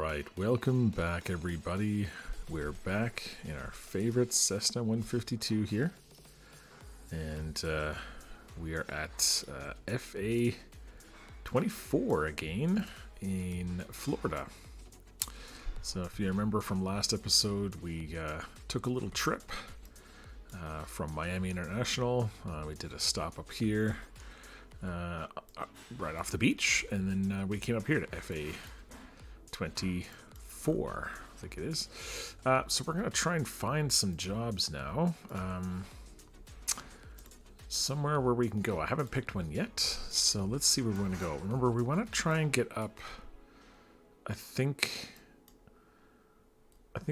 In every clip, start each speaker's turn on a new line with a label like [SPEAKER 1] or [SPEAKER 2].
[SPEAKER 1] right, welcome back everybody. We're back in our favorite Cessna 152 here. And we are at FA24 again in Florida. So if you remember from last episode, we took a little trip from Miami International. We did a stop up here right off the beach, and then we came up here to FA24, I think it is. So we're going to try and find some jobs now. Somewhere where we can go. I haven't picked one yet, so let's see where we want to go. Remember, we want to try and get up. I think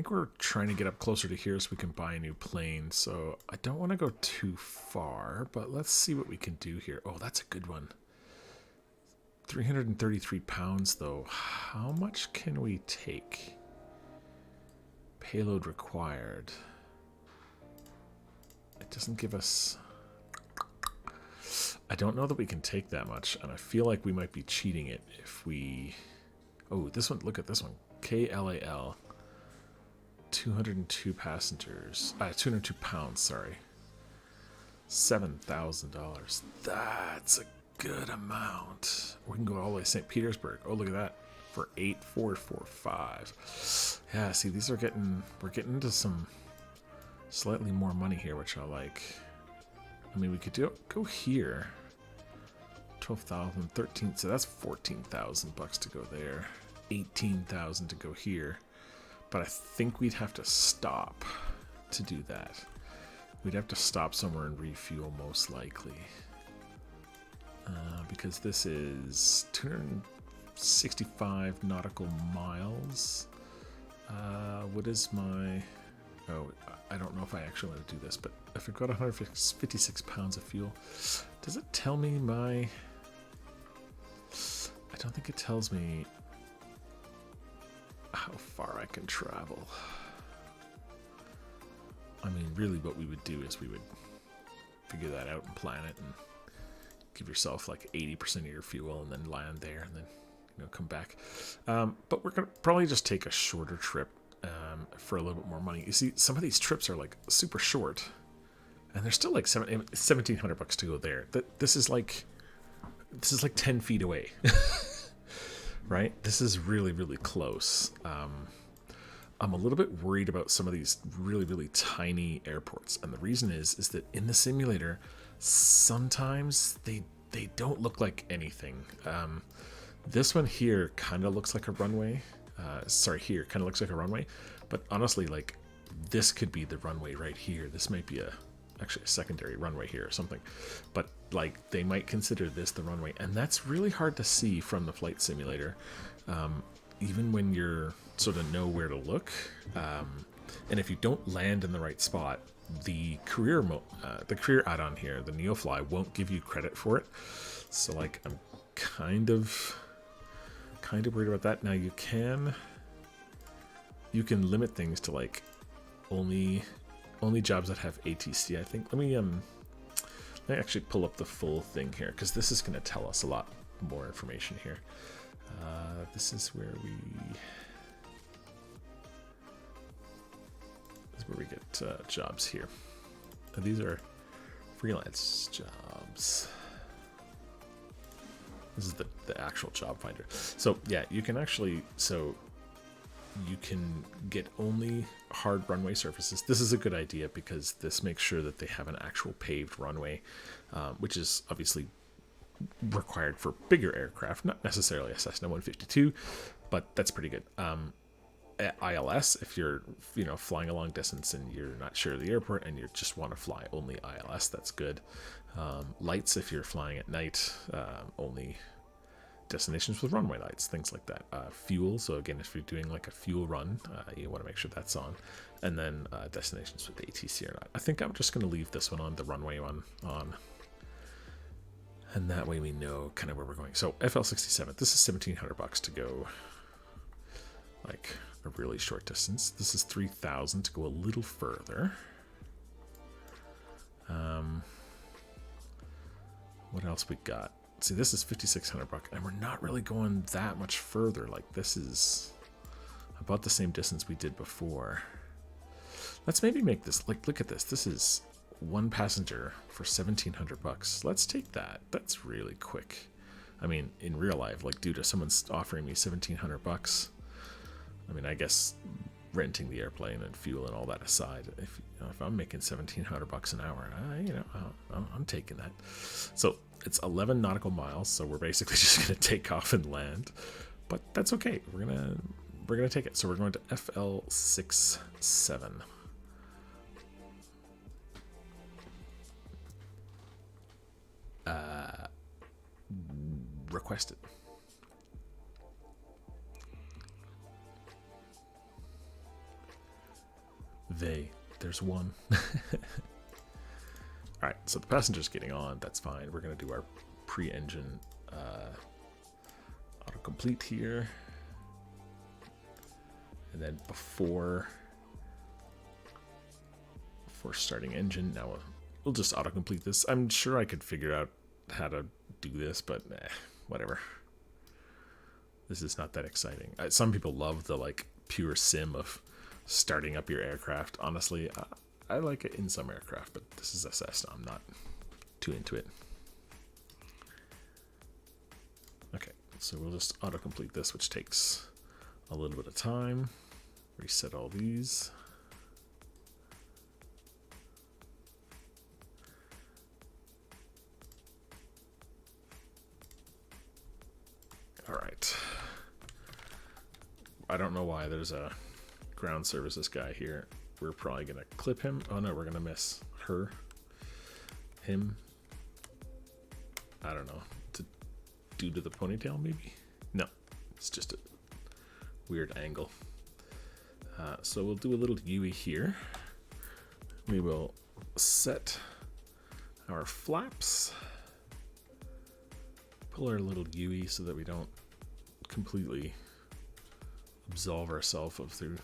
[SPEAKER 1] we're trying to get up closer to here so we can buy a new plane. So I don't want to go too far, but let's see what we can do here. Oh, that's a good one. 333 pounds, though. How much can we take? Payload required. It doesn't give us... I don't know that we can take that much, and I feel like we might be cheating it if we... Oh, this one, look at this one. KLAL. 202 passengers. 202 pounds, sorry. $7,000. That's a good amount. We can go all the way to St. Petersburg. Oh, look at that. For 8,445. Yeah, see, these are we're getting into some slightly more money here, which I like. I mean, we could go here. 12,000, 13, so that's 14,000 bucks to go there. 18,000 to go here. But I think we'd have to stop to do that. We'd have to stop somewhere and refuel, most likely. Because this is 265 nautical miles. What is my... Oh, I don't know if I actually want to do this, but if I've got 156 pounds of fuel, does it tell me my... I don't think it tells me how far I can travel. I mean, really what we would do is we would figure that out and plan it and give yourself like 80% of your fuel and then land there and then, you know, come back. But we're going to probably just take a shorter trip for a little bit more money. You see, some of these trips are like super short and they're still like 1,700 bucks to go there. This is like 10 feet away. Right? This is really, really close. I'm a little bit worried about some of these really, really tiny airports. And the reason is that in the simulator, sometimes they don't look like anything. This one here kind of looks like a runway. Here kind of looks like a runway. But honestly, like, this could be the runway right here. This might be actually a secondary runway here or something. But like, they might consider this the runway, and that's really hard to see from the flight simulator, even when you're sort of know where to look. And if you don't land in the right spot, the career add-on here, the Neofly, won't give you credit for it. So like, I'm kind of worried about that. Now you can limit things to like only jobs that have ATC, I think. Let me actually pull up the full thing here, because this is going to tell us a lot more information here. This is where we get jobs here. And these are freelance jobs. This is the actual job finder. So yeah, you can actually, you can get only hard runway surfaces. This is a good idea because this makes sure that they have an actual paved runway, which is obviously required for bigger aircraft, not necessarily a Cessna 152, but that's pretty good. At ILS, if you're flying a long distance and you're not sure of the airport and you just want to fly only ILS, that's good. Lights, if you're flying at night, only destinations with runway lights, things like that. Fuel, so again, if you're doing like a fuel run, you want to make sure that's on. And then destinations with ATC or not. I think I'm just going to leave this one on, the runway one on. And that way we know kind of where we're going. So FL67, this is 1,700 bucks to go like a really short distance. This is 3,000 to go a little further. What else we got? See, this is 5,600 bucks, and we're not really going that much further. Like, this is about the same distance we did before. Let's maybe make this, like, look at this. This is one passenger for 1,700 bucks. Let's take that. That's really quick. I mean, in real life, like, dude, if someone's offering me 1,700 bucks, I mean, I guess renting the airplane and fuel and all that aside, if I'm making 1,700 bucks an hour, I'm taking that. So it's 11 nautical miles, so we're basically just gonna take off and land, but that's okay. We're gonna take it. So we're going to FL67. Requested. There's one. Alright, so the passenger's getting on. That's fine. We're going to do our pre-engine autocomplete here. And then before starting engine, now we'll just autocomplete this. I'm sure I could figure out how to do this, but whatever. This is not that exciting. Some people love the like pure sim of starting up your aircraft. Honestly, I like it in some aircraft, but this is a Cessna. I'm not too into it. Okay, so we'll just autocomplete this, which takes a little bit of time. Reset all these. All right. I don't know why there's a ground services guy here. We're probably gonna clip him. Oh no, we're gonna miss her, him. I don't know. Due to the ponytail, maybe? No, it's just a weird angle. So we'll do a little UE here. We will set our flaps. Pull our little UE so that we don't completely absolve ourselves of the,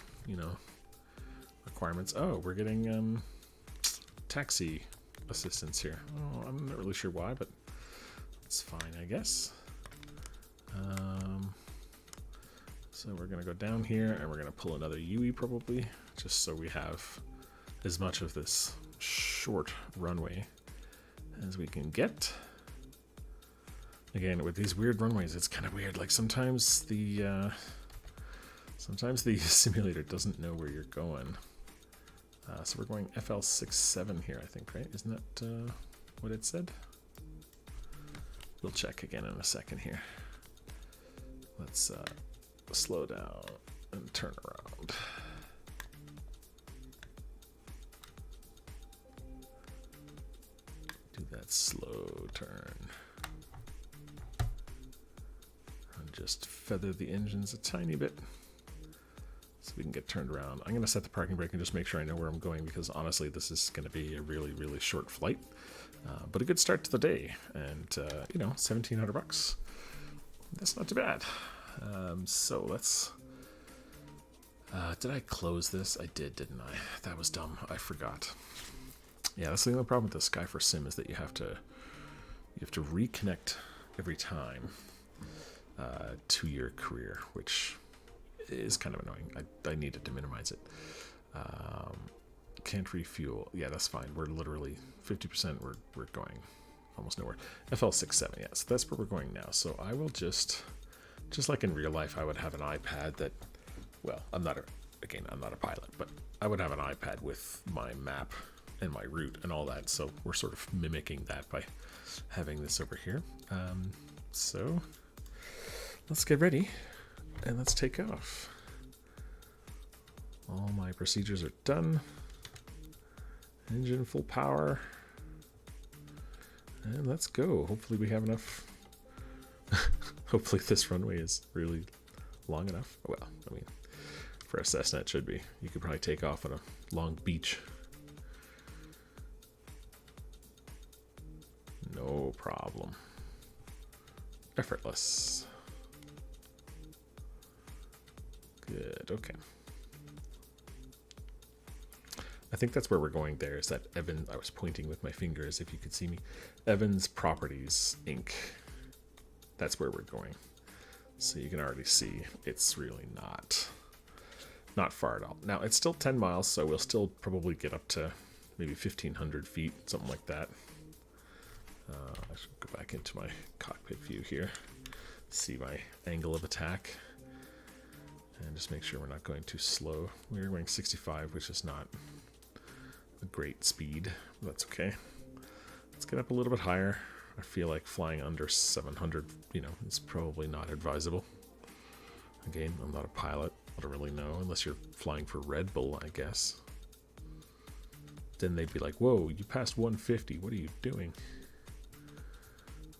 [SPEAKER 1] requirements. Oh, we're getting taxi assistance here. Oh, I'm not really sure why, but it's fine, I guess. So we're gonna go down here and we're gonna pull another UE probably, just so we have as much of this short runway as we can get. Again, with these weird runways, it's kind of weird. Like sometimes the simulator doesn't know where you're going. So we're going FL67 here, I think, right? Isn't that what it said? We'll check again in a second here. Let's slow down and turn around. Do that slow turn. And just feather the engines a tiny bit so we can get turned around. I'm going to set the parking brake and just make sure I know where I'm going, because honestly this is going to be a really, really short flight. But a good start to the day, and 1,700 bucks. That's not too bad. So let's. Did I close this? I did, didn't I? That was dumb. I forgot. Yeah, that's the only problem with the Skyforce Sim, is that you have to reconnect every time to your career, which is kind of annoying. I needed to minimize it. Can't refuel. Yeah, that's fine. We're literally 50%. We're going almost nowhere. FL67. Yeah, so that's where we're going now. So I will just like in real life, I would have an iPad that, well, I'm not a pilot, but I would have an iPad with my map and my route and all that. So we're sort of mimicking that by having this over here. So let's get ready and let's take off. All my procedures are done. Engine full power. And let's go. Hopefully we have enough. Hopefully this runway is really long enough. Well, I mean, for a Cessna it should be. You could probably take off on a long beach. No problem. Effortless. Good, okay. I think that's where we're going there, is that Evan, I was pointing with my fingers if you could see me. Evans Properties Inc. That's where we're going. So you can already see it's really not not far at all. Now, it's still 10 miles, so we'll still probably get up to maybe 1,500 feet, something like that. I should go back into my cockpit view here, see my angle of attack, and just make sure we're not going too slow. We're going 65, which is not a great speed. That's okay. Let's get up a little bit higher. I feel like flying under 700, is probably not advisable. Again, I'm not a pilot. I don't really know, unless you're flying for Red Bull, I guess. Then they'd be like, whoa, you passed 150. What are you doing?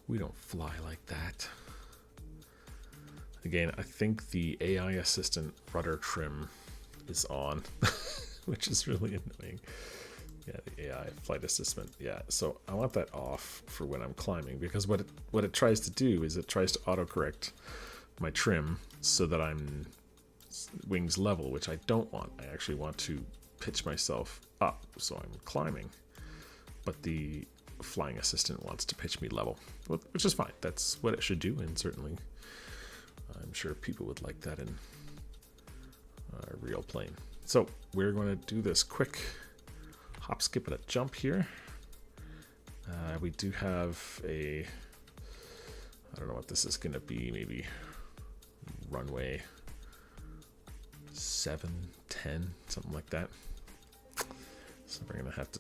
[SPEAKER 1] We don't fly like that. Again, I think the AI assistant rudder trim is on, which is really annoying. Yeah, the AI flight assistant. Yeah, so I want that off for when I'm climbing, because what it tries to do is it tries to autocorrect my trim so that I'm wings level, which I don't want. I actually want to pitch myself up so I'm climbing, but the flying assistant wants to pitch me level, which is fine. That's what it should do, and certainly I'm sure people would like that in a real plane. So we're going to do this quick hop, skip, and a jump here. We do have I don't know what this is going to be, maybe runway 7, 10, something like that. So we're going to have to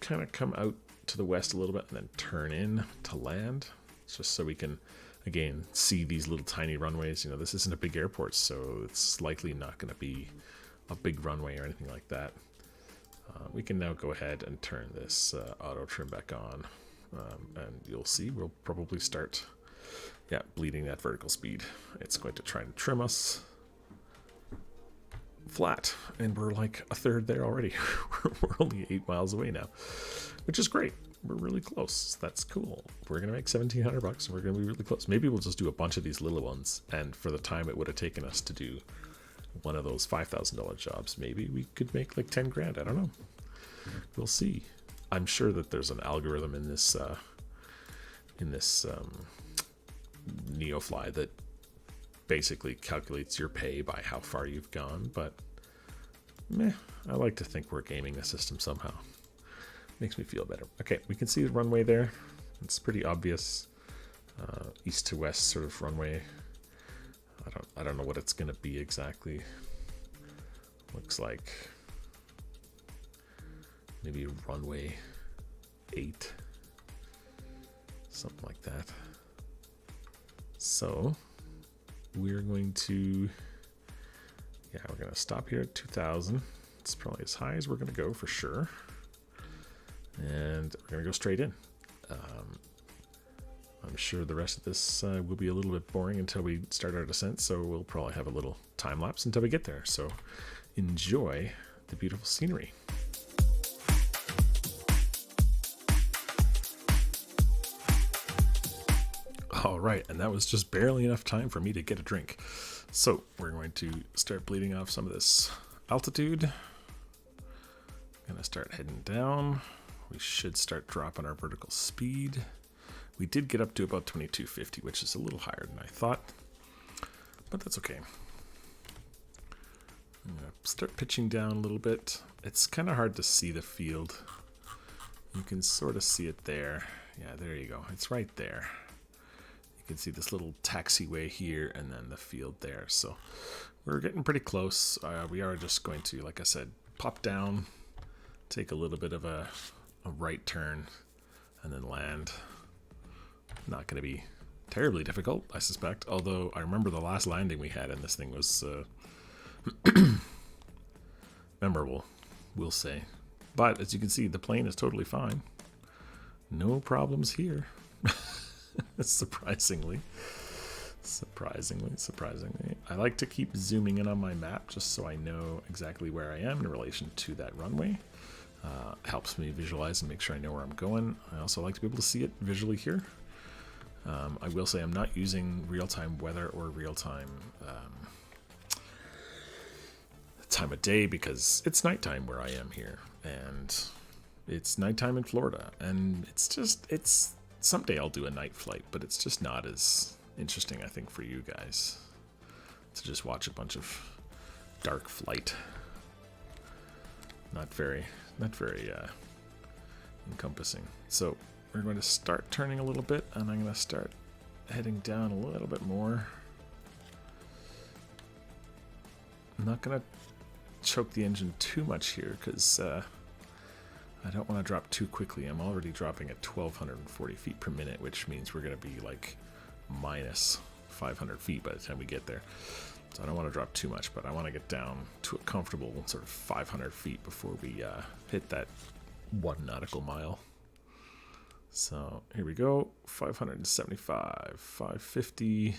[SPEAKER 1] kind of come out to the west a little bit and then turn in to land, just so we can, again, see these little tiny runways. This isn't a big airport, so it's likely not going to be a big runway or anything like that. We can now go ahead and turn this auto trim back on, and you'll see we'll probably start bleeding that vertical speed. It's going to try and trim us flat, and we're like a third there already. We're only 8 miles away now, which is great. We're really close. That's cool. We're gonna make $1,700 and we're gonna be really close. Maybe we'll just do a bunch of these little ones, and for the time it would have taken us to do one of those $5,000 jobs, maybe we could make like 10 grand. I don't know. We'll see. I'm sure that there's an algorithm in this Neofly that basically calculates your pay by how far you've gone, but I like to think we're gaming the system somehow. Makes me feel better. Okay, we can see the runway there. It's pretty obvious. East to west sort of runway. I don't know what it's gonna be exactly. Looks like maybe runway 8, something like that. So we're going to, we're going to stop here at 2,000. It's probably as high as we're going to go for sure. And we're going to go straight in. I'm sure the rest of this will be a little bit boring until we start our descent, so we'll probably have a little time lapse until we get there. So enjoy the beautiful scenery. All right, and that was just barely enough time for me to get a drink. So we're going to start bleeding off some of this altitude. Gonna start heading down. We should start dropping our vertical speed. We did get up to about 2250, which is a little higher than I thought, but that's okay. I'm gonna start pitching down a little bit. It's kind of hard to see the field. You can sort of see it there. Yeah, there you go. It's right there. You can see this little taxiway here and then the field there. So we're getting pretty close. We are just going to, like I said, pop down, take a little bit of a right turn, and then land. Not going to be terribly difficult, I suspect. Although I remember the last landing we had in this thing was memorable, we'll say. But as you can see, the plane is totally fine. No problems here. Surprisingly. I like to keep zooming in on my map just so I know exactly where I am in relation to that runway. Helps me visualize and make sure I know where I'm going. I also like to be able to see it visually here. I will say I'm not using real-time weather or real-time time of day because it's nighttime where I am here, and it's nighttime in Florida, and it's someday I'll do a night flight, but it's just not as interesting, I think, for you guys to just watch a bunch of dark flight. Not very encompassing. So we're going to start turning a little bit, and I'm going to start heading down a little bit more. I'm not going to choke the engine too much here because I don't want to drop too quickly. I'm already dropping at 1,240 feet per minute, which means we're going to be like minus 500 feet by the time we get there. So I don't want to drop too much, but I want to get down to a comfortable sort of 500 feet before we hit that 1 nautical mile. So here we go, 575, 550,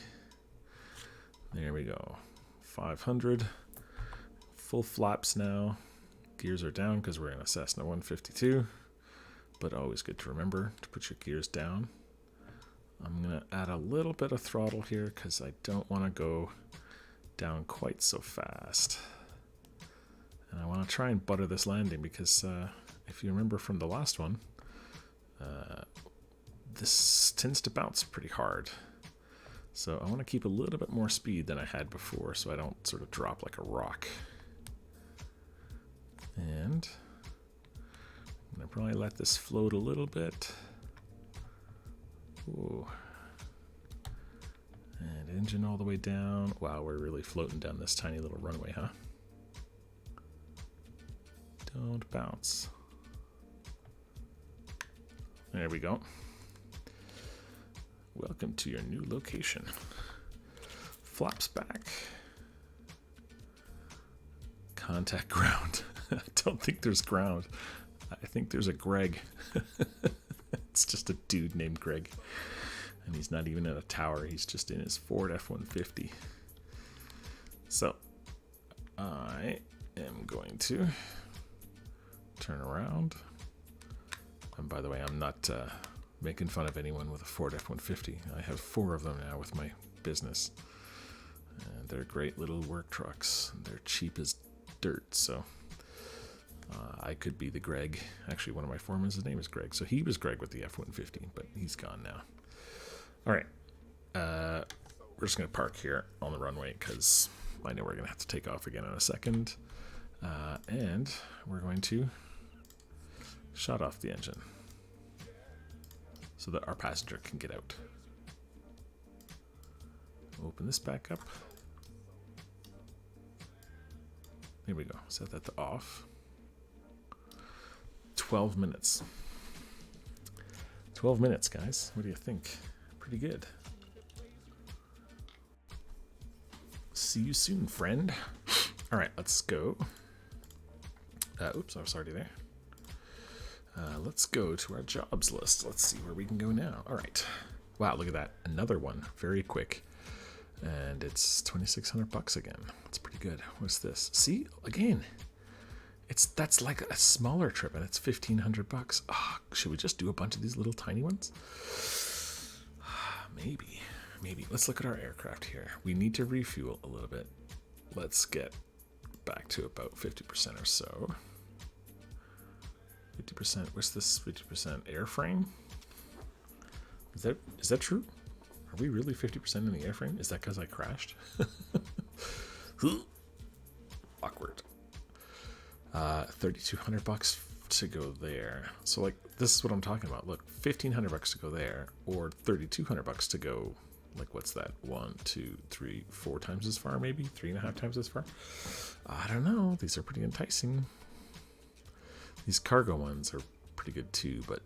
[SPEAKER 1] there we go, 500, full flaps now. Gears are down because we're in a Cessna 152, but always good to remember to put your gears down. I'm going to add a little bit of throttle here because I don't want to go down quite so fast. And I want to try and butter this landing because if you remember from the last one, this tends to bounce pretty hard. So I want to keep a little bit more speed than I had before so I don't sort of drop like a rock. And I'm going to probably let this float a little bit. Ooh. And engine all the way down. Wow, we're really floating down this tiny little runway, huh? Don't bounce. There we go. Welcome to your new location. Flaps back. Contact ground. I don't think there's ground. I think there's a Greg. It's just a dude named Greg. And he's not even in a tower. He's just in his Ford F-150. So I am going to turn around. And by the way, I'm not making fun of anyone with a Ford F-150. I have 4 of them now with my business. And they're great little work trucks. They're cheap as dirt, so I could be the Greg. Actually, one of my foremen, his name is Greg. So he was Greg with the F-150, but he's gone now. All right. We're just going to park here on the runway because I know we're going to have to take off again in a second. And we're going to shut off the engine so that our passenger can get out. Open this back up. Here we go. Set that to off. 12 minutes. 12 minutes, guys. What do you think? Pretty good. See you soon, friend. All right, let's go. Oops, I was already there. Let's go to our jobs list. Let's see where we can go now. All right. Wow, look at that. Another one. Very quick. And it's $2,600 again. That's pretty good. What's this? See, again, that's like a smaller trip, and it's $1,500. Oh, should we just do a bunch of these little tiny ones? Maybe. Let's look at our aircraft here. We need to refuel a little bit. Let's get back to about 50% or so. 50%. What's this? 50% airframe? Is that true? Are we really 50% in the airframe? Is that because I crashed? Awkward. $3,200 to go there. So like, this is what I'm talking about. Look, $1,500 to go there, or $3,200 to go. Like, what's that? 1, 2, 3, 4 times as far, maybe 3.5 times as far. I don't know. These are pretty enticing. These cargo ones are pretty good too, but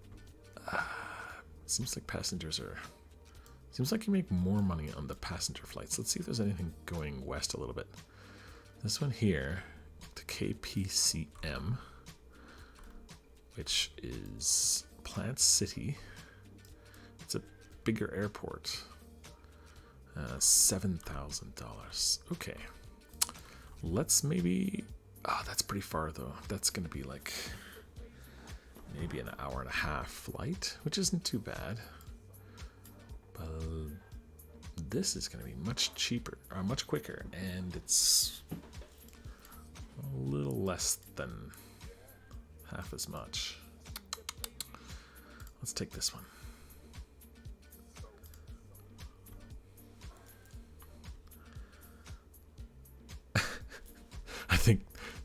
[SPEAKER 1] seems like passengers are. Seems like you make more money on the passenger flights. Let's see if there's anything going west a little bit. This one here, the KPCM, which is Plant City. It's a bigger airport. $7,000. Okay. Let's maybe. Oh, that's pretty far though. That's going to be like maybe an hour and a half flight, which isn't too bad. But this is going to be much cheaper, or much quicker, and it's a little less than half as much. Let's take this one.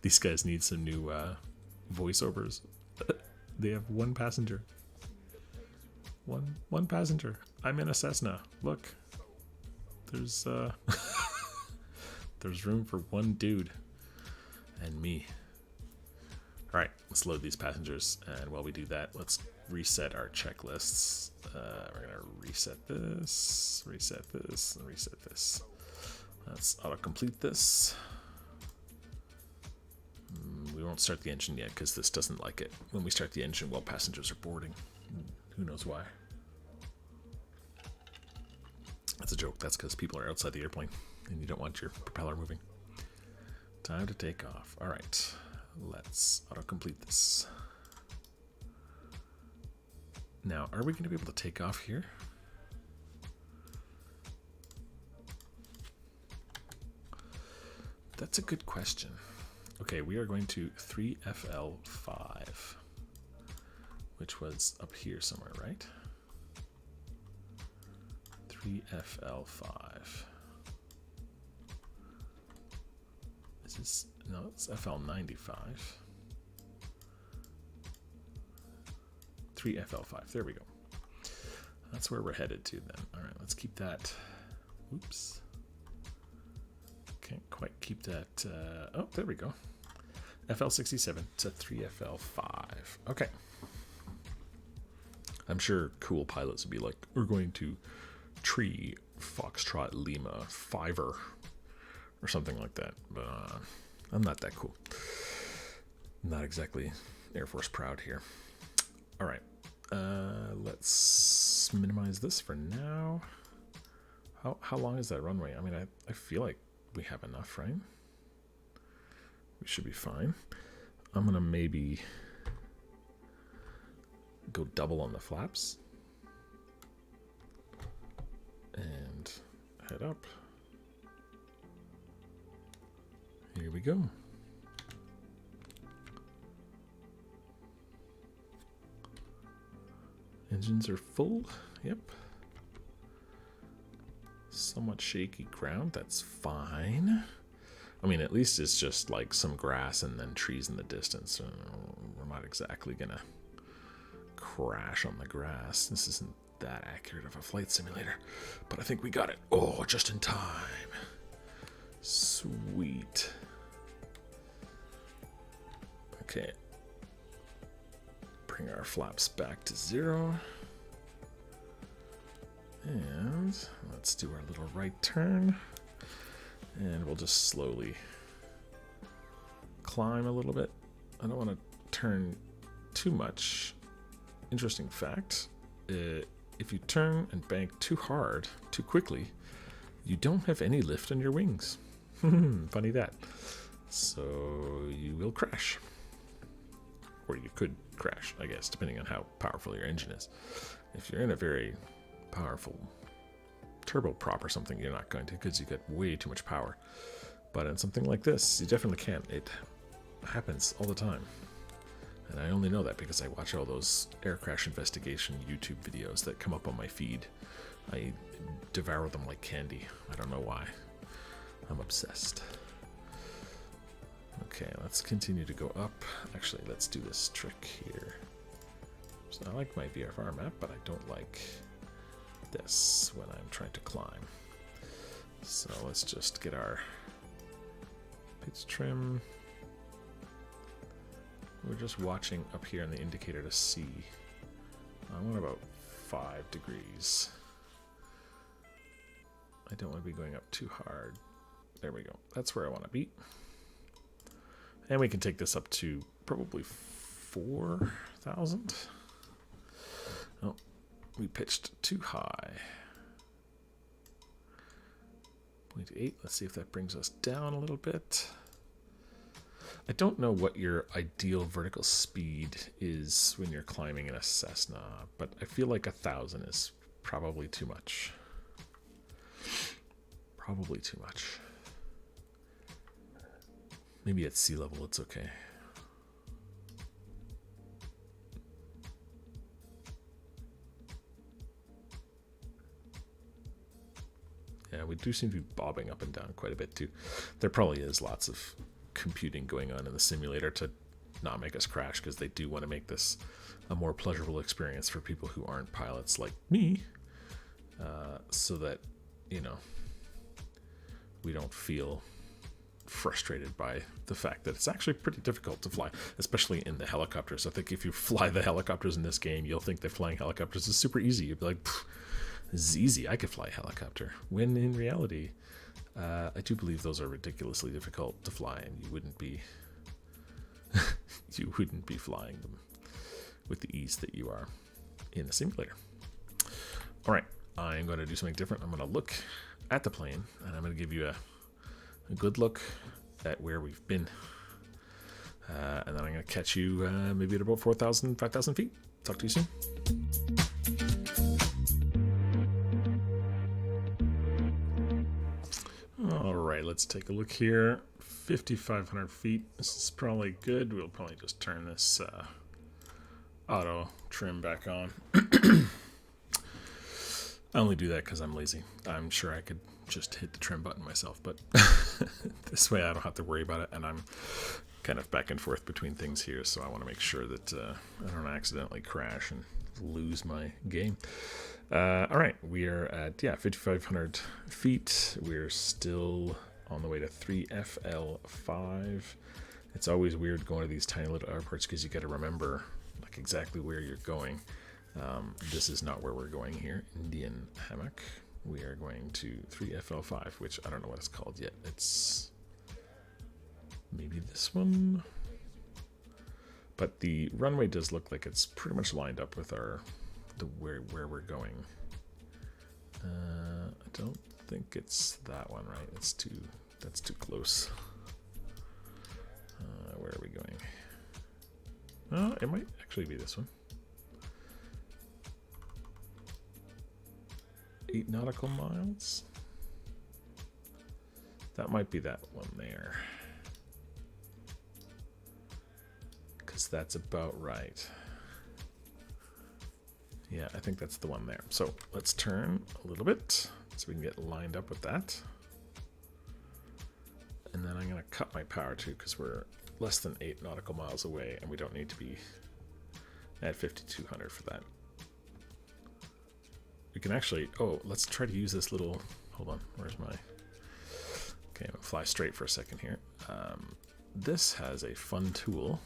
[SPEAKER 1] These guys need some new voiceovers. They have one passenger. One passenger. I'm in a Cessna. Look. There's there's room for one dude and me. Alright, let's load these passengers, and while we do that, let's reset our checklists. We're gonna reset this, and reset this. Let's auto-complete this. We won't start the engine yet because this doesn't like it when we start the engine while passengers are boarding. Who knows why? That's a joke. That's because people are outside the airplane and you don't want your propeller moving. Time to take off. All right, let's auto-complete this. Now, are we going to be able to take off here? That's a good question. Okay, we are going to 3FL5, which was up here somewhere, right? 3FL5. This is, no, it's FL95. 3FL5, there we go. That's where we're headed to then. All right, let's keep that. Oops. Can't quite keep that. Oh, there we go. FL67 to 3FL5. Okay. I'm sure cool pilots would be like, we're going to Tree Foxtrot Lima Fiver or something like that. But I'm not that cool. Not exactly Air Force proud here. All right. Let's minimize this for now. How long is that runway? I mean, I feel like we have enough, right? We should be fine. I'm gonna maybe go double on the flaps and head up. Here we go. Engines are full. Yep. Somewhat shaky ground. That's fine. I mean, at least it's just like some grass and then trees in the distance. We're not exactly gonna crash on the grass. This isn't that accurate of a flight simulator, but I think we got it. Oh, just in time. Sweet. Okay. Bring our flaps back to 0. And let's do our little right turn. And we'll just slowly climb a little bit. I don't want to turn too much. Interesting fact, if you turn and bank too hard, too quickly, you don't have any lift on your wings. Funny that. So you will crash. Or you could crash, I guess, depending on how powerful your engine is. If you're in a very powerful turboprop or something, you're not going to, because you get way too much power. But in something like this, you definitely can. It happens all the time. And I only know that because I watch all those air crash investigation YouTube videos that come up on my feed. I devour them like candy. I don't know why. I'm obsessed. Okay, let's continue to go up. Actually, let's do this trick here. So I like my VFR map, but I don't like this when I'm trying to climb. So let's just get our pitch trim. We're just watching up here on the indicator to see. I want about 5 degrees. I don't want to be going up too hard. There we go. That's where I want to be. And we can take this up to probably 4,000. Oh, we pitched too high. 0.8. Let's see if that brings us down a little bit. I don't know what your ideal vertical speed is when you're climbing in a Cessna, but I feel like 1,000 is probably too much. Probably too much. Maybe at sea level it's okay. Yeah, we do seem to be bobbing up and down quite a bit too. There probably is lots of computing going on in the simulator to not make us crash, because they do want to make this a more pleasurable experience for people who aren't pilots like me, so that, you know, we don't feel frustrated by the fact that it's actually pretty difficult to fly, especially in the helicopters. I think if you fly the helicopters in this game, you'll think that flying helicopters is super easy. You'll be like, this is easy, I could fly a helicopter. When in reality, I do believe those are ridiculously difficult to fly, and you wouldn't be you wouldn't be flying them with the ease that you are in a simulator. All right, I'm going to do something different. I'm going to look at the plane, and I'm going to give you a good look at where we've been. And then I'm going to catch you maybe at about 4,000, 5,000 feet. Talk to you soon. All right, let's take a look here. 5,500 feet. This is probably good. We'll probably just turn this auto trim back on. I only do that because I'm lazy. I'm sure I could just hit the trim button myself, but this way I don't have to worry about it, and I'm kind of back and forth between things here, so I want to make sure that I don't accidentally crash and lose my game. All right, we are at 5,500 feet. We're still on the way to 3FL5. It's always weird going to these tiny little airports because you got to remember like exactly where you're going. This is not where we're going here. Indian Hammock. We are going to 3FL5, which I don't know what it's called yet. It's maybe this one. But the runway does look like it's pretty much lined up with where we're going. I don't think it's that one, right? That's too close. Where are we going? It might actually be this one. 8 nautical miles. That might be that one there. Because that's about right. Yeah, I think that's the one there. So let's turn a little bit so we can get lined up with that. And then I'm going to cut my power too, because we're less than 8 nautical miles away and we don't need to be at 5,200 for that. We can actually, let's try to use this little, hold on, where's my, okay, I'm gonna fly straight for a second here. This has a fun tool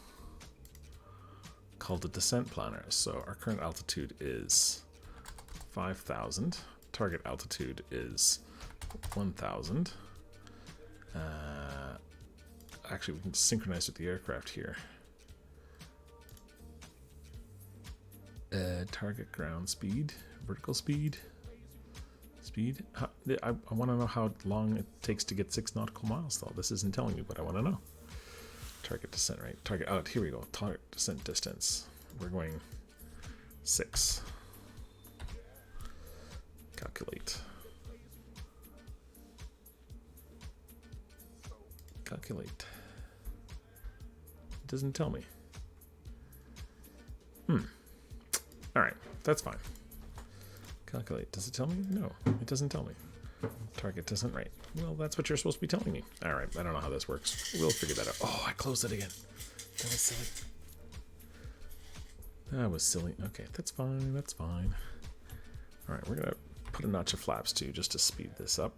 [SPEAKER 1] called the descent planner. So our current altitude is 5,000. Target altitude is 1,000. Actually, we can synchronize with the aircraft here. Target ground speed, vertical speed. I want to know how long it takes to get 6 nautical miles, though. This isn't telling me, but I want to know. Target descent rate. Here we go. Target descent distance. We're going 6. Calculate. Calculate. It doesn't tell me. All right, that's fine. Calculate. Does it tell me? No, it doesn't tell me. Target descent rate. Well, that's what you're supposed to be telling me. All right, I don't know how this works. We'll figure that out. Oh, I closed it again. That was silly. That was silly. Okay, that's fine. That's fine. All right, we're going to put a notch of flaps too, just to speed this up.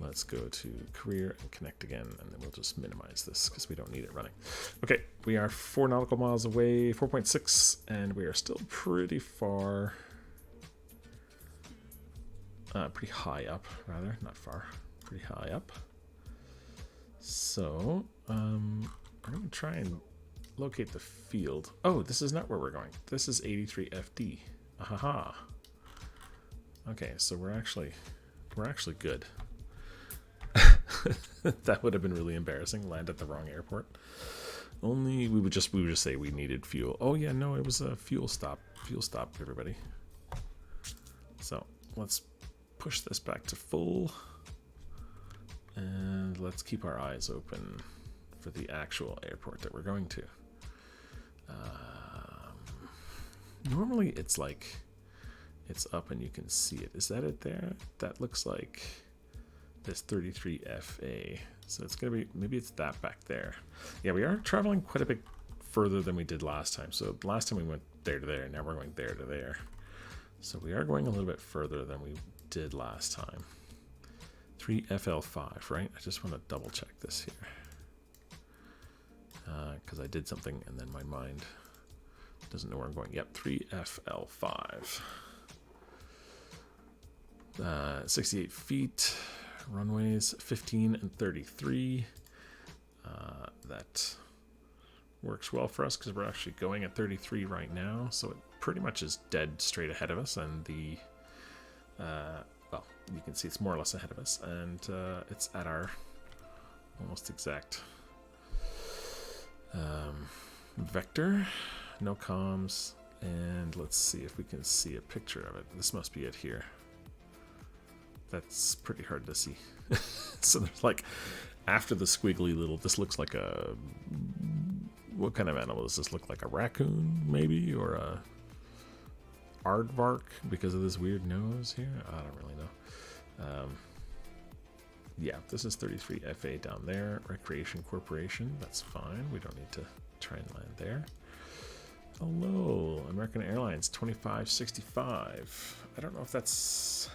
[SPEAKER 1] Let's go to career and connect again, and then we'll just minimize this because we don't need it running. Okay, we are 4 nautical miles away, 4.6, and we are still pretty far, pretty high up, rather, not far, pretty high up. So, I'm going to try and locate the field. Oh, this is not where we're going. This is 83 FD. Ahaha. Okay, so we're actually good. That would have been really embarrassing. Land at the wrong airport. Only we would just say we needed fuel. Oh yeah, no, it was a fuel stop. Fuel stop, everybody. So let's push this back to full, and let's keep our eyes open for the actual airport that we're going to. Normally it's like it's up and you can see it. Is that it there? That looks like is 33 FA. So it's going to be, maybe it's that back there. Yeah, we are traveling quite a bit further than we did last time. So last time we went there to there, now we're going there to there. So we are going a little bit further than we did last time. 3FL5, right? I just want to double check this here. Because I did something and then my mind doesn't know where I'm going. Yep, 3FL5. 68 feet. Runways 15 and 33. That works well for us because we're actually going at 33 right now. So it pretty much is dead straight ahead of us. And the, well, you can see it's more or less ahead of us. And it's at our almost exact vector. No comms. And let's see if we can see a picture of it. This must be it here. That's pretty hard to see. So there's like, after the squiggly little, this looks like a, what kind of animal does this look like? A raccoon, maybe? Or a aardvark because of this weird nose here? I don't really know. Yeah, this is 33 FA down there. Recreation Corporation, that's fine. We don't need to try and land there. Hello, American Airlines 2565. I don't know if that's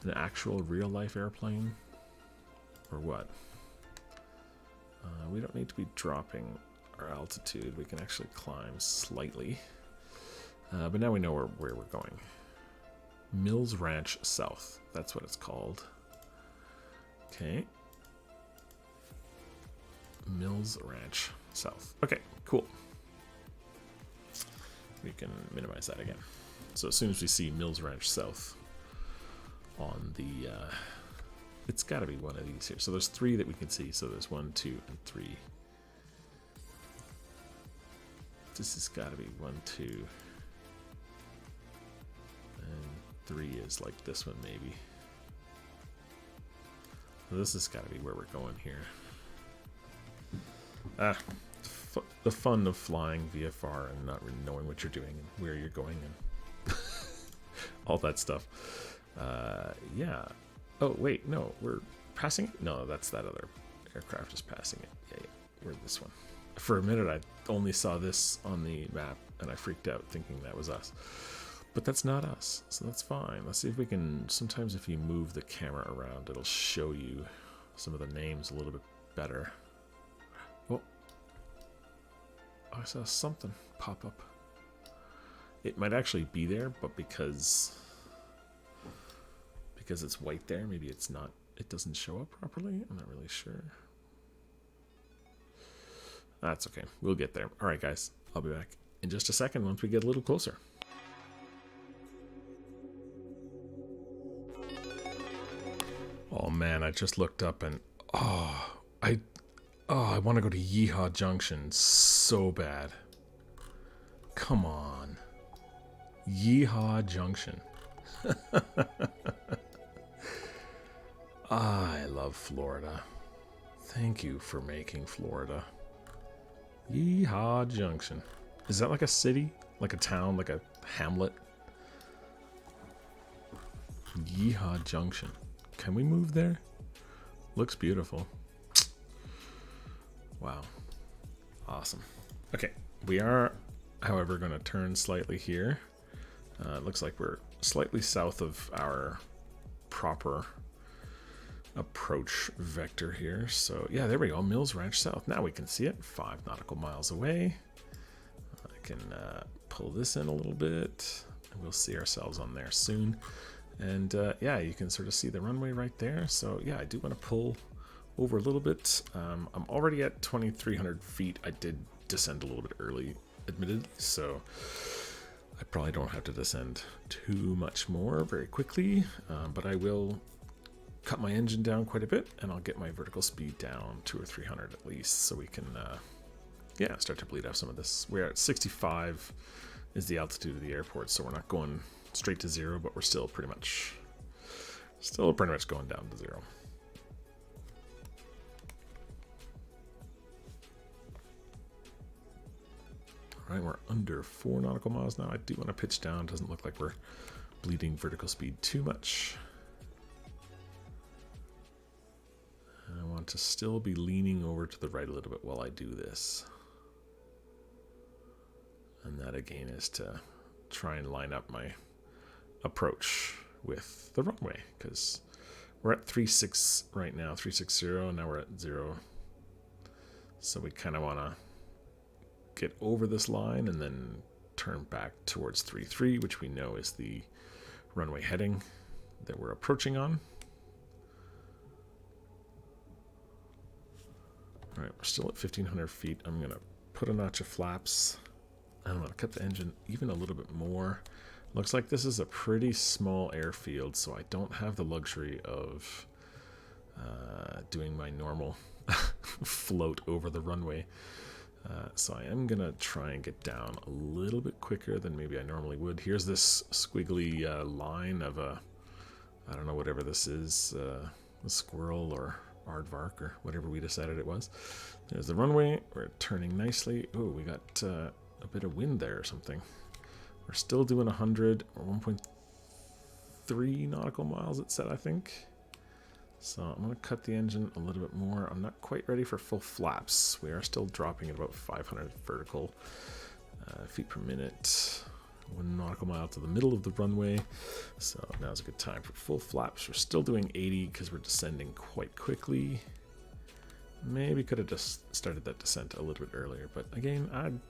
[SPEAKER 1] an actual real life airplane or what. We don't need to be dropping our altitude. We can actually climb slightly. But now we know where we're going. Mills Ranch South. That's what it's called. Okay. Mills Ranch South. Okay, cool. We can minimize that again. So as soon as we see Mills Ranch South on the, it's got to be one of these here. So there's 3 that we can see. So there's 1, 2, and 3. This has got to be 1, 2, and 3 is like this one maybe. So this has got to be where we're going here. The fun of flying VFR and not really knowing what you're doing and where you're going and all that stuff. Yeah. Oh, wait, no, we're passing it? No, that's that other aircraft is passing it. Yeah, we're this one. For a minute, I only saw this on the map, and I freaked out thinking that was us. But that's not us, so that's fine. Let's see if we can, sometimes if you move the camera around, it'll show you some of the names a little bit better. Oh, I saw something pop up. It might actually be there, but because it's white there, maybe it's not, it doesn't show up properly. I'm not really sure. That's okay. We'll get there. All right, guys. I'll be back in just a second once we get a little closer. Oh man, I just looked up and I want to go to Yeehaw Junction so bad. Come on. Yeehaw Junction. I love Florida. Thank you for making Florida. Yeehaw Junction. Is that like a city? Like a town? Like a hamlet? Yeehaw Junction. Can we move there? Looks beautiful. Wow. Awesome. Okay. We are, however, going to turn slightly here. It looks like we're slightly south of our proper approach vector here. So yeah, there we go. Mills Ranch South. Now we can see it 5 nautical miles away. I can pull this in a little bit and we'll see ourselves on there soon. And yeah, you can sort of see the runway right there. So yeah, I do want to pull over a little bit. I'm already at 2,300 feet. I did descend a little bit early, admittedly, so I probably don't have to descend too much more very quickly, but I will cut my engine down quite a bit and I'll get my vertical speed down 200 or 300 at least, so we can yeah, start to bleed off some of this. We're at 65 is the altitude of the airport, so we're not going straight to 0, but we're still pretty much going down to 0. All right, we're under 4 nautical miles now. I do want to pitch down. Doesn't look like we're bleeding vertical speed too much. want to still be leaning over to the right a little bit while I do this. And that again is to try and line up my approach with the runway, because we're at 3.6 right now, 360, and now we're at 0. So we kind of want to get over this line and then turn back towards 3.3, which we know is the runway heading that we're approaching on. All right, we're still at 1,500 feet. I'm going to put a notch of flaps. I'm going to cut the engine even a little bit more. Looks like this is a pretty small airfield, so I don't have the luxury of doing my normal float over the runway. So I am going to try and get down a little bit quicker than maybe I normally would. Here's this squiggly line of a, I don't know, whatever this is, a squirrel or aardvark or whatever we decided it was. There's the runway. We're turning nicely. Oh, we got a bit of wind there or something. We're still doing 100 or 1.3 nautical miles, it said, I think. So I'm going to cut the engine a little bit more. I'm not quite ready for full flaps. We are still dropping at about 500 vertical feet per minute. 1 nautical mile to the middle of the runway. So now's a good time for full flaps. We're still doing 80 because we're descending quite quickly. Maybe could have just started that descent a little bit earlier. But again, I don't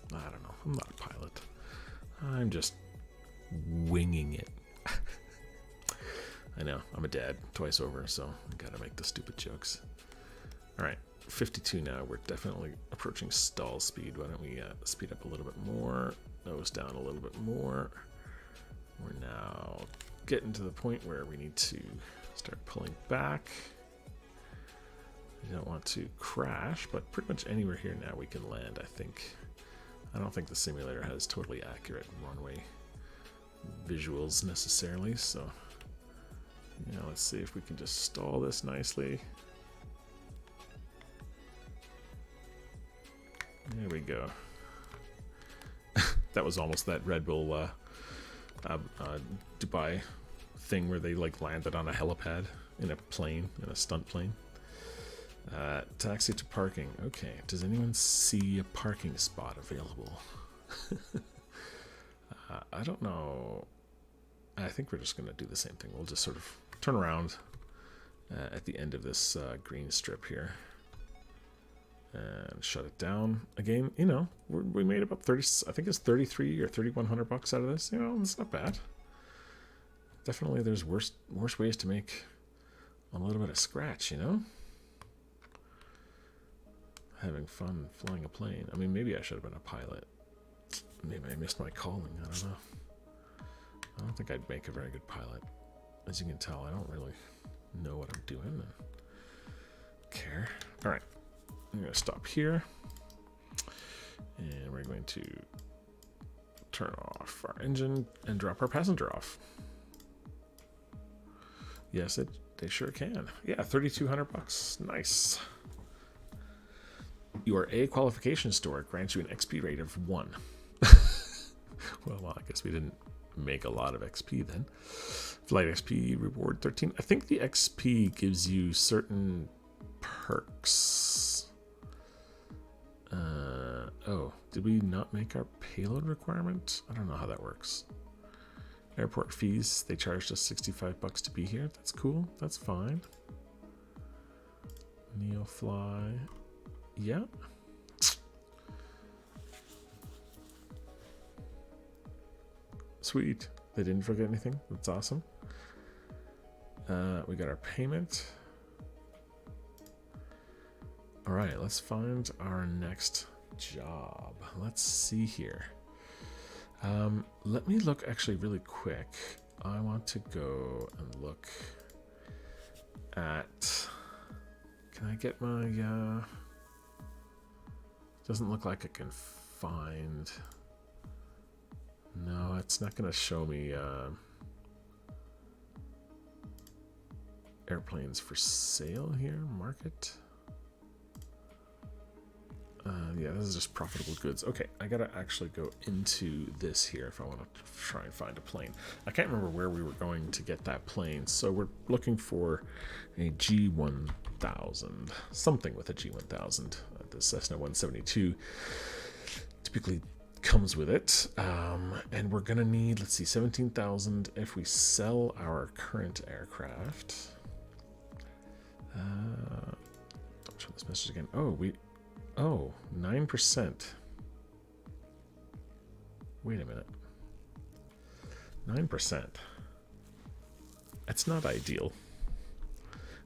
[SPEAKER 1] know. I'm not a pilot. I'm just winging it. I know, I'm a dad twice over, so I gotta make the stupid jokes. Alright, 52 now. We're definitely approaching stall speed. Why don't we speed up a little bit more, nose down a little bit more. We're now getting to the point where we need to start pulling back. We don't want to crash, but pretty much anywhere here now we can land, I think. I don't think the simulator has totally accurate runway visuals necessarily, so yeah, let's see if we can just stall this nicely. There we go. That was almost that Red Bull Dubai thing where they like landed on a helipad in a plane, in a stunt plane. Taxi to parking. Okay, does anyone see a parking spot available? I don't know. I think we're just going to do the same thing. We'll just sort of turn around at the end of this green strip here and shut it down. Again, you know, we made about 30, I think it's 33 or 3,100 bucks out of this. You know, it's not bad. Definitely there's worse ways to make a little bit of scratch, you know? Having fun flying a plane. I mean, maybe I should have been a pilot. Maybe I missed my calling. I don't know. I don't think I'd make a very good pilot. As you can tell, I don't really know what I'm doing and care. All right, I'm going to stop here. And we're going to turn off our engine and drop our passenger off. Yes, they sure can. Yeah, 3,200 bucks. Nice. Your A qualification store grants you an XP rate of 1. Well, I guess we didn't make a lot of XP then. Flight XP reward 13. I think the XP gives you certain perks. Oh, did we not make our payload requirement? I don't know how that works. Airport fees, they charged us 65 bucks to be here. That's cool. That's fine. Neofly. Yeah. Sweet. They didn't forget anything. That's awesome. We got our payment. All right, let's find our next job. Let's see here. Let me look actually really quick. I want to go and look at... Can I get my... Doesn't look like I can find... No, it's not going to show me airplanes for sale here. Market. Yeah, this is just profitable goods. Okay, I got to actually go into this here if I want to try and find a plane. I can't remember where we were going to get that plane. So we're looking for a G1000. G1000. Something with a G1000. The Cessna 172 typically comes with it. And we're going to need, let's see, 17,000 if we sell our current aircraft. I'll show this message again. Oh, 9%. Wait a minute. 9%. That's not ideal.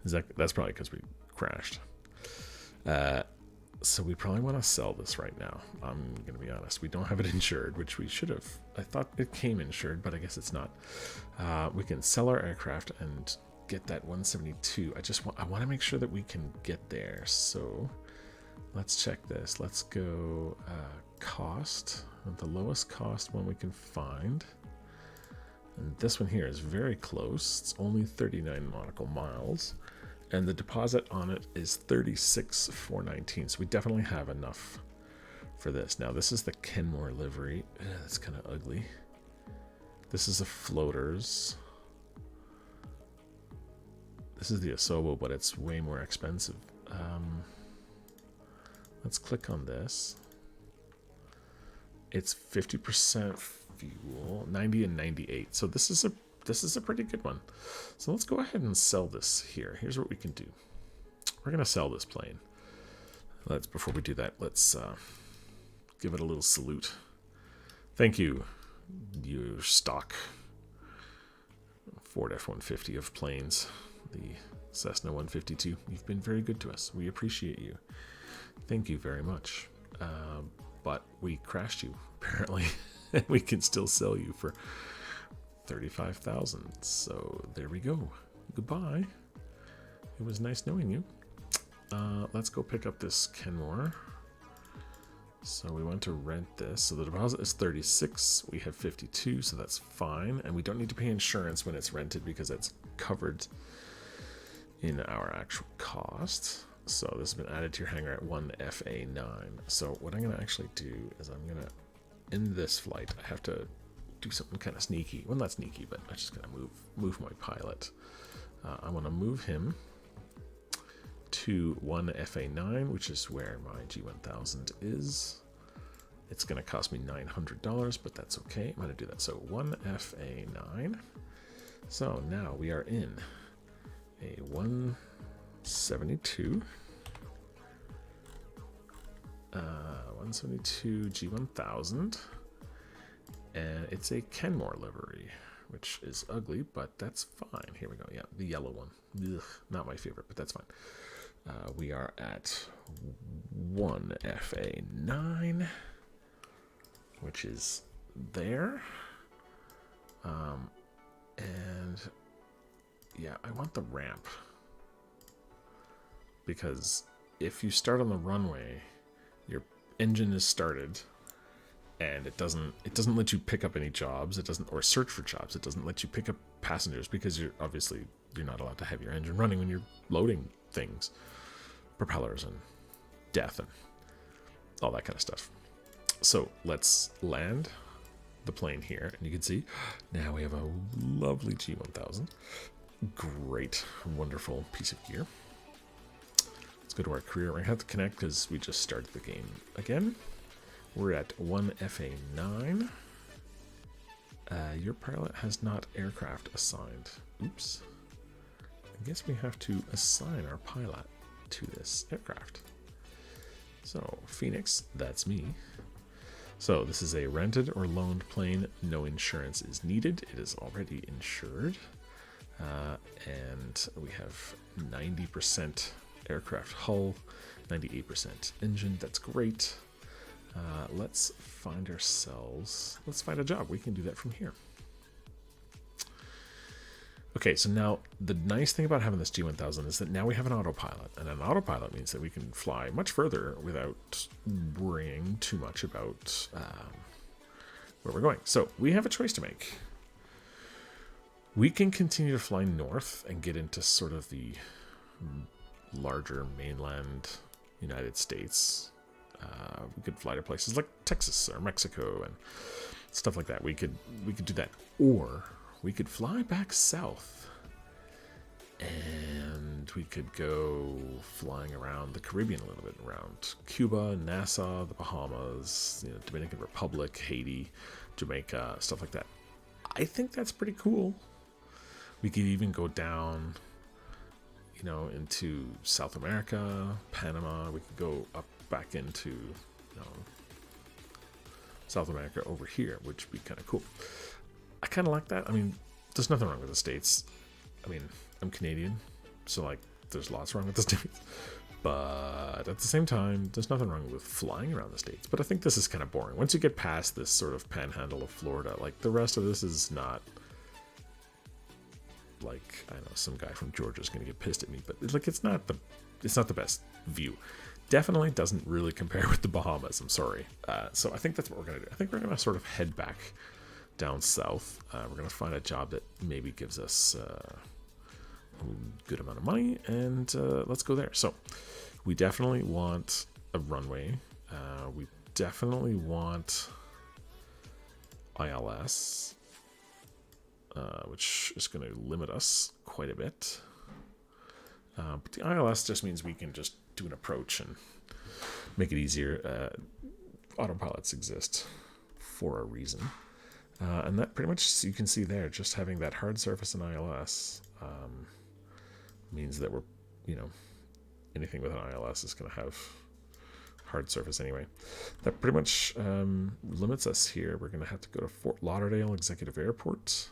[SPEAKER 1] That's probably because we crashed. So we probably want to sell this right now. I'm going to be honest. We don't have it insured, which we should have. I thought it came insured, but I guess it's not. We can sell our aircraft and get that 172. I want to make sure that we can get there. So let's check this. Let's go cost. The lowest cost one we can find. And this one here is very close. It's only 39 nautical miles. And the deposit on it is 36,419. So we definitely have enough for this. Now, this is the Kenmore livery. That's kind of ugly. This is the floaters. This is the Asobo, but it's way more expensive. Let's click on this. It's 50% fuel, 90 and 98. So this is a pretty good one. So let's go ahead and sell this here. Here's what we can do. We're gonna sell this plane. Before we do that, let's give it a little salute. Thank you, your stock Ford F-150 of planes, the Cessna 152. You've been very good to us. We appreciate you. Thank you very much. But we crashed you, apparently. And we can still sell you for 35,000. So there we go. Goodbye. It was nice knowing you. Let's go pick up this Kenmore. So we want to rent this. So the deposit is 36. We have 52, so that's fine. And we don't need to pay insurance when it's rented because it's covered in our actual cost. So this has been added to your hangar at 1FA9. So what I'm going to actually do is I'm going to, in this flight, I have to do something kind of sneaky. Well, not sneaky, but I'm just going to move my pilot. I want to move him to 1FA9, which is where my G1000 is. It's going to cost me $900, but that's okay. I'm going to do that. So 1FA9. So now we are in a 172 G1000, and it's a Kenmore livery, which is ugly, but that's fine. Here we go. Yeah, the yellow one. Ugh, not my favorite, but that's fine. We are at 1FA9, which is there. And yeah, I want the ramp, because if you start on the runway, your engine is started and it doesn't let you pick up any jobs. Or search for jobs. It doesn't let you pick up passengers because you're not allowed to have your engine running when you're loading things, propellers and death and all that kind of stuff. So let's land the plane here, and you can see now we have a lovely G1000. Great, wonderful piece of gear. Let's go to our career. We're gonna have to connect because we just started the game again. We're at 1FA9. Your pilot has not aircraft assigned. Oops. I guess we have to assign our pilot to this aircraft. So Phoenix, that's me. So this is a rented or loaned plane. No insurance is needed. It is already insured. And we have 90% aircraft hull, 98% engine. That's great. Let's find a job. We can do that from here. Okay, so now the nice thing about having this G1000 is that now we have an autopilot, and an autopilot means that we can fly much further without worrying too much about where we're going. So we have a choice to make. We can continue to fly north and get into sort of the larger mainland United States. We could fly to places like Texas or Mexico and stuff like that. We could do that, or we could fly back south And we could go flying around the Caribbean a little bit, around Cuba, Nassau, the Bahamas, Dominican Republic, Haiti, Jamaica, stuff like that. I think that's pretty cool. We could even go down, into South America, Panama. We could go up back into, South America over here, which would be kind of cool. I kind of like that. I mean, there's nothing wrong with the States. I mean, I'm Canadian, so there's lots wrong with the States. But at the same time, there's nothing wrong with flying around the States. But I think this is kind of boring. Once you get past this sort of panhandle of Florida, the rest of this is not I know some guy from Georgia is going to get pissed at me, but it's not the best view. Definitely doesn't really compare with the Bahamas. I'm sorry. So I think that's what we're going to do. I think we're going to sort of head back down south. We're going to find a job that maybe gives us a good amount of money, and let's go there. So we definitely want a runway. We definitely want ILS, which is going to limit us quite a bit. But the ILS just means we can just do an approach and make it easier. Autopilots exist for a reason. And that pretty much, you can see there, just having that hard surface in ILS means that we're, anything with an ILS is going to have hard surface anyway. That pretty much limits us here. We're going to have to go to Fort Lauderdale Executive Airport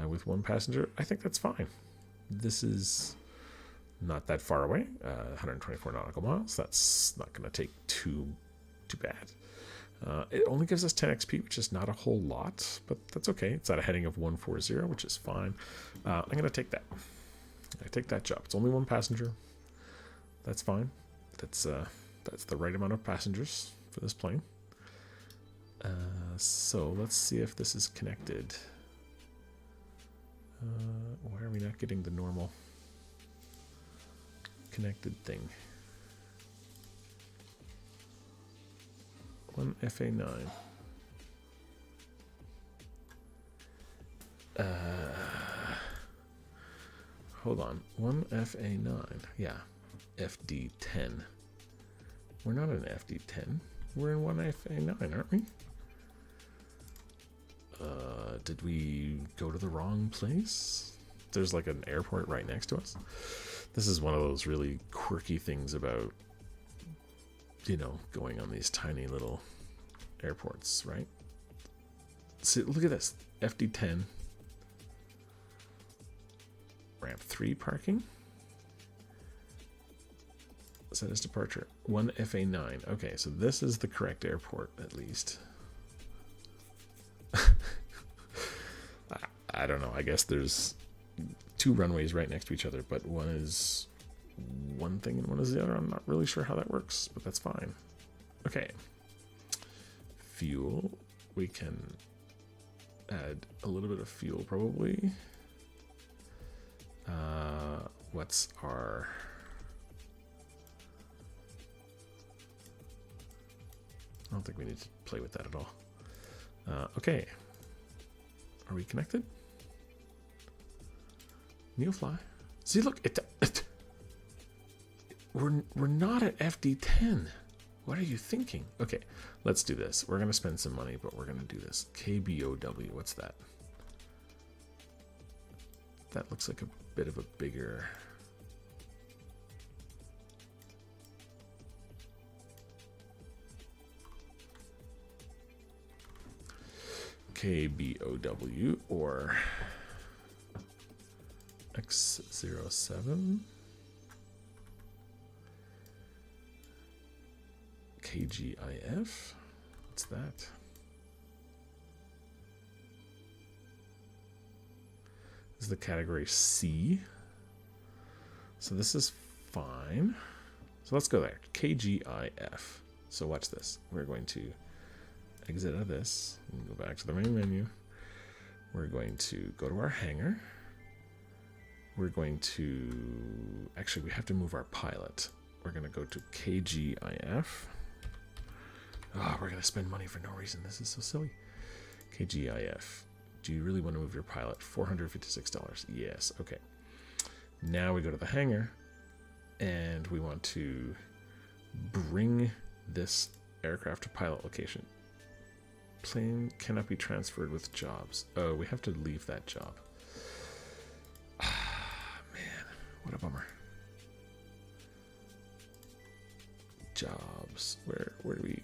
[SPEAKER 1] with one passenger. I think that's fine. This is not that far away, 124 nautical miles. That's not going to take too bad. It only gives us 10 XP, which is not a whole lot, but that's okay. It's at a heading of 140, which is fine. I'm going to take that. I take that job. It's only one passenger. That's fine. That's the right amount of passengers for this plane. So let's see if this is connected. Why are we not getting the normal connected thing? One FA9. Hold on. One FA9. Yeah. FD10. We're not an FD10. We're in one FA9, aren't we? Did we go to the wrong place? There's an airport right next to us. This is one of those really quirky things about, going on these tiny little airports, right? See, look at this. FD10. Ramp 3 parking. Set as departure. 1 FA9. Okay, so this is the correct airport, at least. I don't know. I guess there's 2 runways right next to each other, but one is one thing and one is the other. I'm not really sure how that works, but that's fine. Okay. Fuel. We can add a little bit of fuel, probably. What's our... I don't think we need to play with that at all. Okay. Are we connected? Neofly. See, look, we're not at FD10. What are you thinking? Okay, let's do this. We're gonna spend some money, but we're gonna do this. KBOW. What's that? That looks like a bit of a bigger. KBOW or X07 KGIF. What's that? This is the category C. So this is fine. So let's go there. KGIF. So watch this. We're going to exit out of this and go back to the main menu. We're going to go to our hangar. We're going to, actually we have to move our pilot. We're going to go to KGIF. Oh, we're going to spend money for no reason. This is so silly. KGIF. Do you really want to move your pilot? $456. Yes. Okay. Now we go to the hangar, and we want to bring this aircraft to pilot location. Plane cannot be transferred with jobs. Oh, we have to leave that job. Ah, man, what a bummer. Jobs. Where do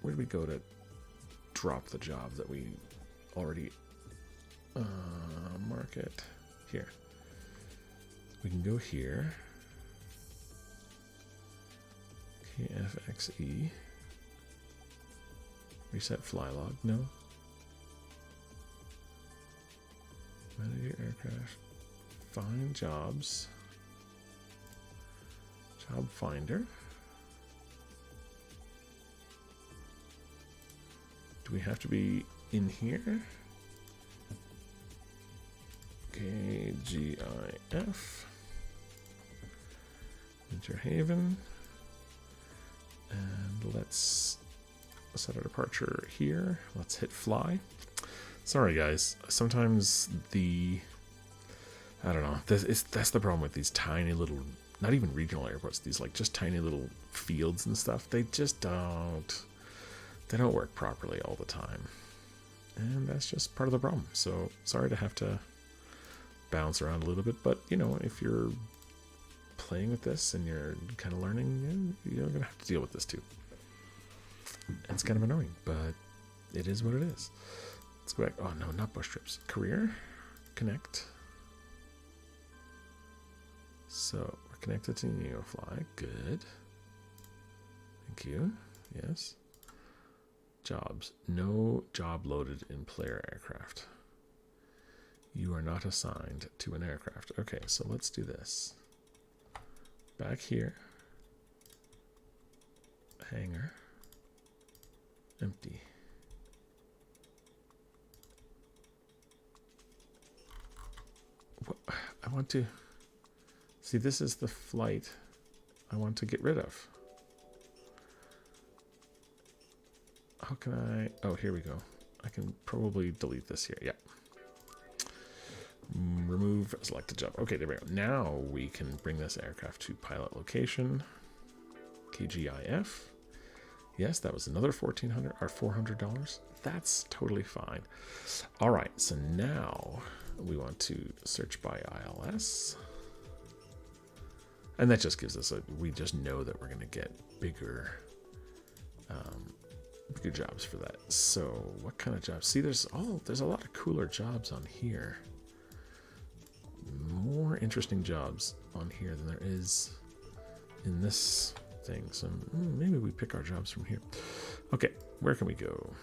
[SPEAKER 1] we go to drop the job that we already market? Here. We can go here. KFXE. Reset fly log. No. Manage your aircraft. Find jobs. Job finder. Do we have to be in here? KGIF. Interhaven. And let's set our departure here. Let's hit fly. Sorry guys, sometimes I don't know, that's the problem with these tiny little, not even regional airports, these like just tiny little fields and stuff. They just don't work properly all the time, and that's just part of the problem. So sorry to have to bounce around a little bit, but you know, if you're playing with this and you're kind of learning, you're gonna have to deal with this too. It's kind of annoying, but it is what it is. Let's go back. Oh no, not bush trips. Career, connect. So we're connected to Neofly. Good. Thank you. Yes. Jobs. No job loaded in player aircraft. You are not assigned to an aircraft. Okay, so let's do this. Back here. Hangar. Empty. I want to see, this is the flight I want to get rid of. How can I? Oh, here we go. I can probably delete this here. Yeah. Remove selected job. Okay, there we go. Now we can bring this aircraft to pilot location. KGIF. Yes, that was another $1,400 or $400. That's totally fine. All right, so now we want to search by ILS. And that just gives us we just know that we're going to get bigger jobs for that. So what kind of jobs? See, there's a lot of cooler jobs on here. More interesting jobs on here than there is in this thing. So maybe we pick our jobs from here. Okay, where can we go?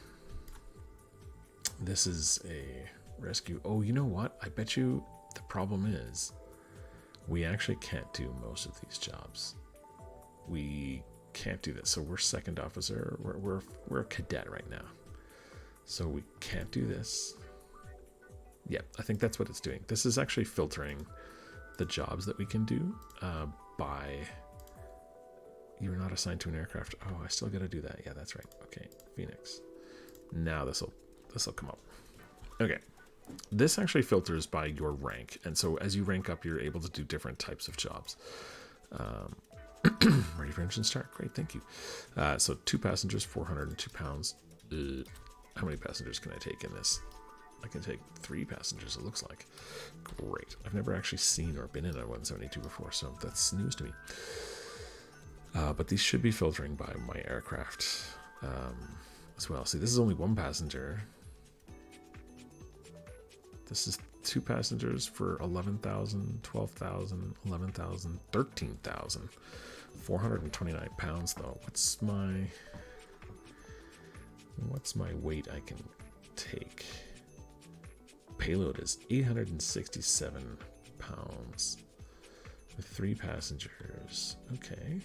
[SPEAKER 1] This is a rescue. Oh, you know what? I bet you the problem is we actually can't do most of these jobs. We can't do this. So we're second officer. We're a cadet right now. So we can't do this. Yeah, I think that's what it's doing. This is actually filtering the jobs that we can do by you're not assigned to an aircraft. Oh, I still got to do that. Yeah, that's right. Okay, Phoenix. Now this'll come up. Okay, this actually filters by your rank, and so as you rank up, you're able to do different types of jobs. Ready for engine start? Great, thank you. So 2 passengers, 402 pounds. How many passengers can I take in this? I can take 3 passengers, it looks like. Great. I've never actually seen or been in a 172 before, so that's news to me. But these should be filtering by my aircraft as well. See, this is only 1 passenger. This is 2 passengers for 11,000, 12,000, 11,000, 13,000. 429 pounds though. What's my weight I can take? Payload is 867 pounds with 3 passengers. Okay.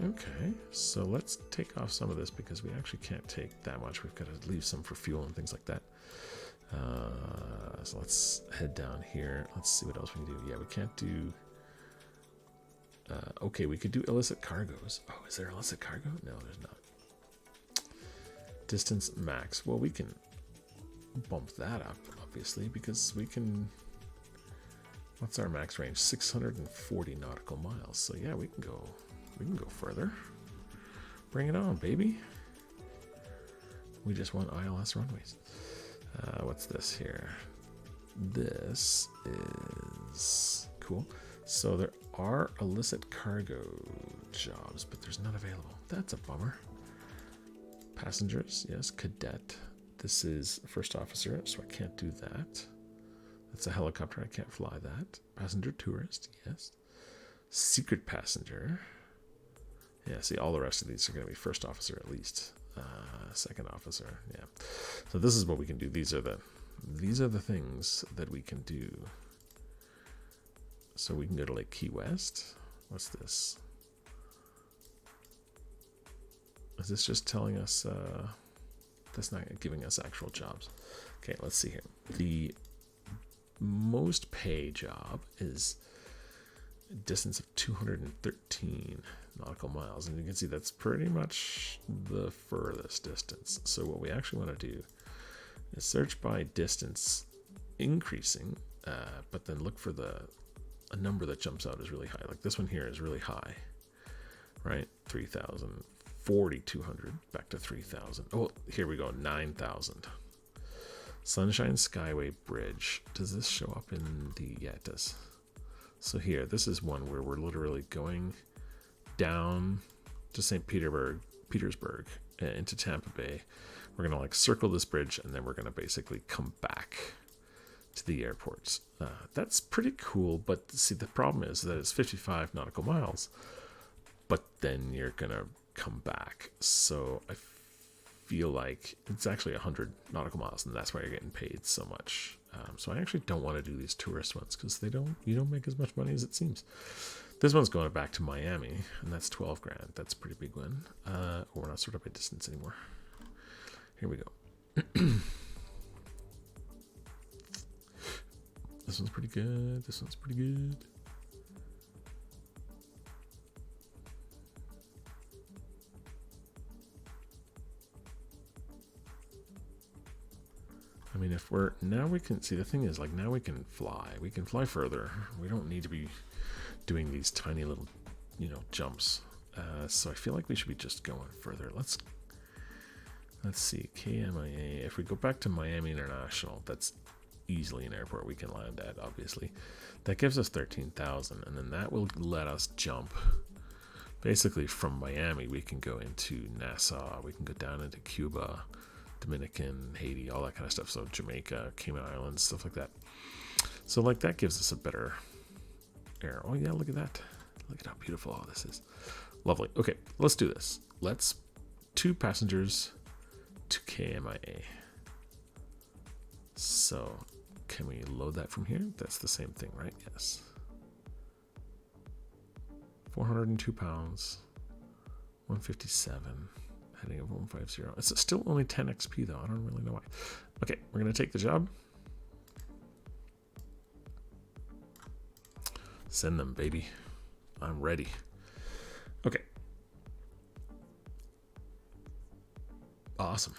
[SPEAKER 1] Okay. So let's take off some of this because we actually can't take that much. We've got to leave some for fuel and things like that. So let's head down here. Let's see what else we can do. Yeah, we can't do... okay, we could do illicit cargoes. Oh, is there illicit cargo? No, there's not. Distance max. Well, we can bump that up, obviously, because we can What's our max range? 640 nautical miles. So yeah, we can go further. Bring it on, baby. We just want ILS runways. What's this here? This is cool. So there are illicit cargo jobs, but there's none available. That's a bummer. Passengers, yes. Cadet. This is first officer, so I can't do that. That's a helicopter. I can't fly that. Passenger tourist, yes. Secret passenger. Yeah, see, all the rest of these are going to be first officer at least. Second officer, yeah. So this is what we can do. These are the things that we can do. So we can go to like Key West. What's this? Is this just telling us? That's not giving us actual jobs. Okay, let's see here. The most pay job is a distance of 213 nautical miles, and you can see that's pretty much the furthest distance. So what we actually want to do is search by distance increasing, but then look for a number that jumps out is really high. Like this one here is really high, right? 3,000, 4,200, back to 3,000. Oh, here we go, 9,000. Sunshine Skyway Bridge. Does this show up in the? Yeah, it does. So here, this is one where we're literally going down to St. Petersburg into Tampa Bay. We're gonna like circle this bridge, and then we're gonna basically come back to the airports. That's pretty cool, but see, the problem is that it's 55 nautical miles, but then you're gonna come back. So I feel like it's actually 100 nautical miles, and that's why you're getting paid so much. So I actually don't want to do these tourist ones because you don't make as much money as it seems. This one's going back to Miami, and that's 12 grand. That's a pretty big one. We're not sorted by distance anymore. Here we go. This one's pretty good. This one's pretty good. I mean, if we're now we can see, the thing is, like, now we can fly further. We don't need to be doing these tiny little, jumps. So I feel like we should be just going further. Let's see, KMIA. If we go back to Miami International, that's easily an airport we can land at, obviously. That gives us 13,000, and then that will let us jump. Basically, from Miami, we can go into Nassau. We can go down into Cuba, Dominican, Haiti, all that kind of stuff. So Jamaica, Cayman Islands, stuff like that. So like that gives us a better air. Oh yeah, look at that. Look at how beautiful all this is. Lovely. Okay, let's do this. Let's 2 passengers to KMIA. So can we load that from here? That's the same thing, right? Yes. 402 pounds, 157. Heading of 150. It's still only 10 XP though. I don't really know why. Okay, we're gonna take the job. Send them, baby. I'm ready. Okay. Awesome.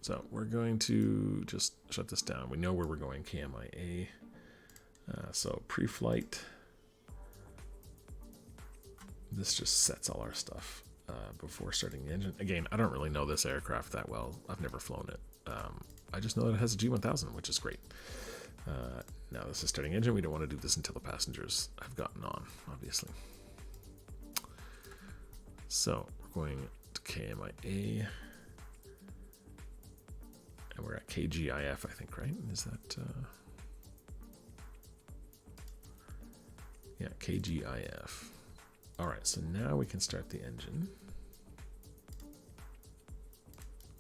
[SPEAKER 1] So we're going to just shut this down. We know where we're going, KMIA. So pre-flight. This just sets all our stuff before starting the engine. Again, I don't really know this aircraft that well. I've never flown it. I just know that it has a G1000, which is great. Now this is starting engine. We don't want to do this until the passengers have gotten on, obviously. So we're going to KMIA. And we're at KGIF, I think, right? Is that... yeah, KGIF. All right, so now we can start the engine.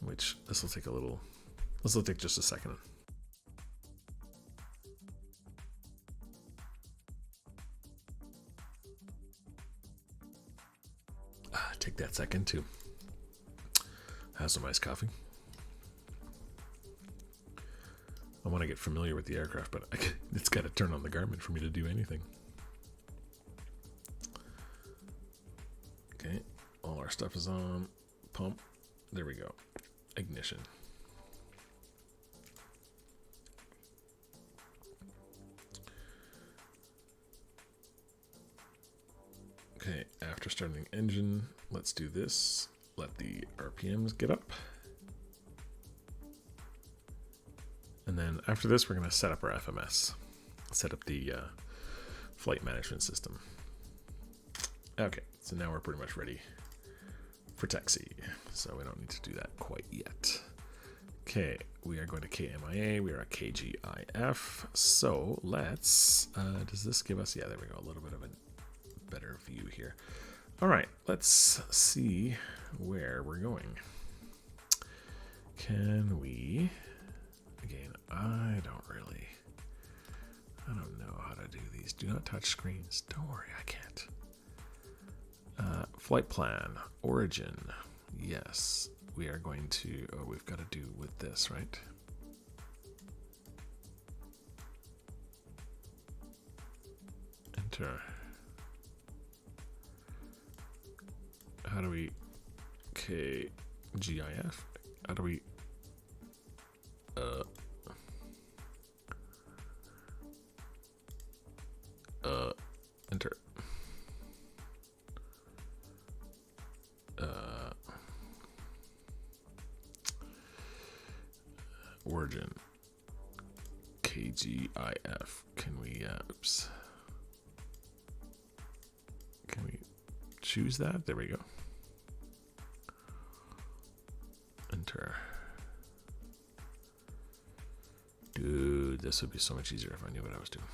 [SPEAKER 1] Which, this will take just a second. Take that second to have some iced coffee. I want to get familiar with the aircraft, but it's got to turn on the Garmin for me to do anything. Okay, all our stuff is on. Pump. There we go. Ignition. Okay, after starting the engine, let's do this. Let the RPMs get up. And then after this, we're going to set up our FMS. Set up the flight management system. Okay, so now we're pretty much ready for taxi. So we don't need to do that quite yet. Okay, we are going to KMIA. We are at KGIF. So let's, does this give us, yeah, there we go, a little bit of a better view here. All right, let's see where we're going. Can we, again, I don't know how to do these. Do not touch screens. Don't worry, I can't. Flight plan, origin. Yes, we are going to, oh, we've got to do with this, right? Enter. How do we, KGIF? How do we, enter. Origin. KGIF. Can we, oops. Can we choose that? There we go. Enter. Dude, this would be so much easier if I knew what I was doing.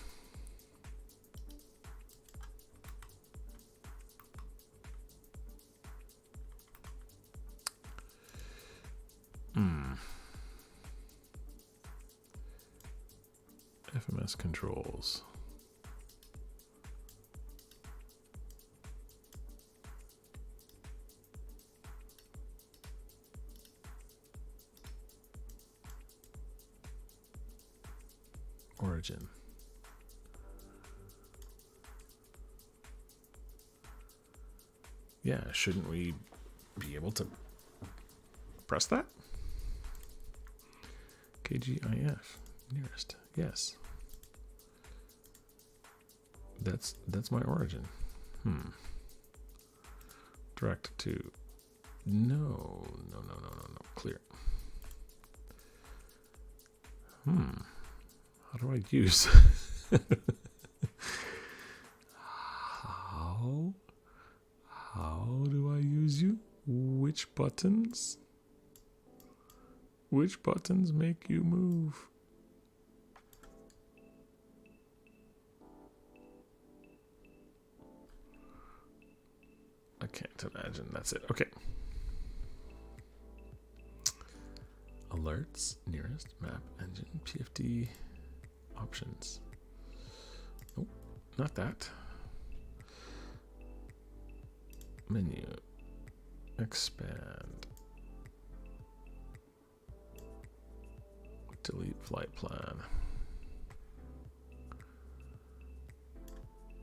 [SPEAKER 1] FMS controls. Origin. Yeah, shouldn't we be able to press that? KGIF, nearest, yes. That's my origin. Direct to, no, clear. How do I use? How do I use you? Which buttons? Which buttons make you move? I can't imagine. That's it. Okay. Alerts, nearest, map, engine, PFD, options. Nope, not that. Menu, expand, delete flight plan.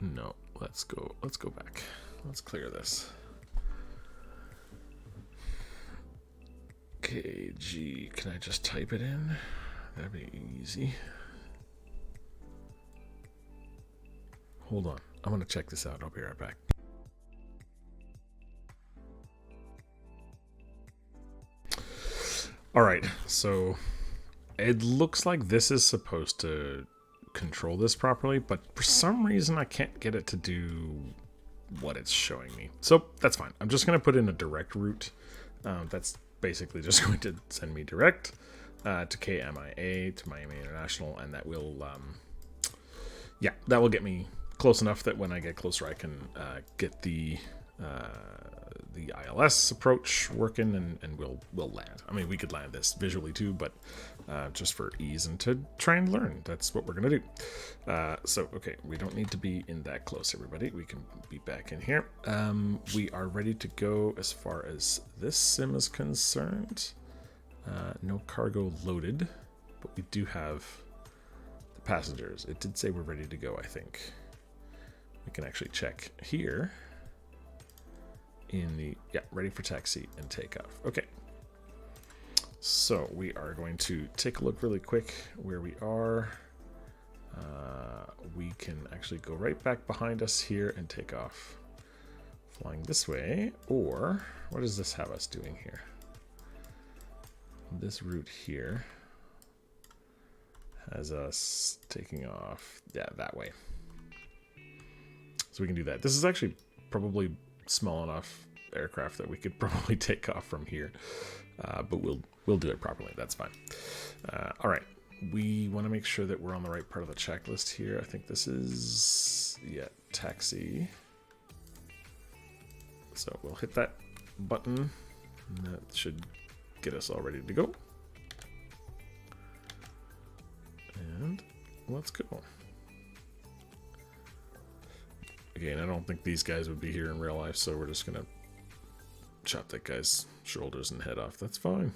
[SPEAKER 1] No, let's go back. Let's clear this. KG, can I just type it in? That'd be easy. Hold on, I'm gonna check this out. I'll be right back. All right, so it looks like this is supposed to control this properly, but for some reason I can't get it to do what it's showing me. So that's fine. I'm just going to put in a direct route. That's basically just going to send me direct to KMIA, to Miami International, and that will, yeah, that will get me close enough that when I get closer, I can get the ILS approach working, and we'll land. I mean, we could land this visually too, but just for ease and to try and learn, that's what we're gonna do. So okay, we don't need to be in that close, everybody. We can be back in here. We are ready to go as far as this sim is concerned. No cargo loaded, but we do have the passengers. It did say we're ready to go, I think. We can actually check here. In the, yeah, ready for taxi and takeoff. Okay. So we are going to take a look really quick where we are. We can actually go right back behind us here and take off. flying this way, or what does this have us doing here? This route here has us taking off, yeah, that way. So we can do that. This is actually probably small enough aircraft that we could probably take off from here, but we'll do it properly. That's fine. All right, we want to make sure that we're on the right part of the checklist here. I think this is, yeah, taxi. So we'll hit that button, and that should get us all ready to go. And let's go. Again, I don't think these guys would be here in real life, so we're just gonna chop that guy's shoulders and head off. That's fine.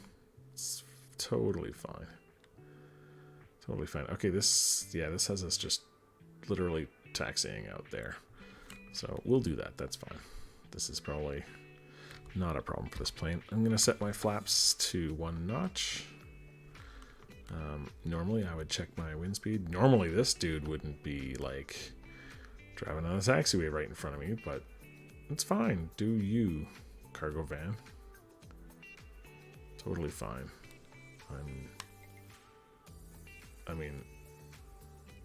[SPEAKER 1] It's totally fine. Totally fine. Okay, this has us just literally taxiing out there. So we'll do that. That's fine. This is probably not a problem for this plane. I'm gonna set my flaps to 1 notch. Normally I would check my wind speed. Normally this dude wouldn't be like driving on a taxiway right in front of me, but it's fine. Do you, cargo van. Totally fine. I mean,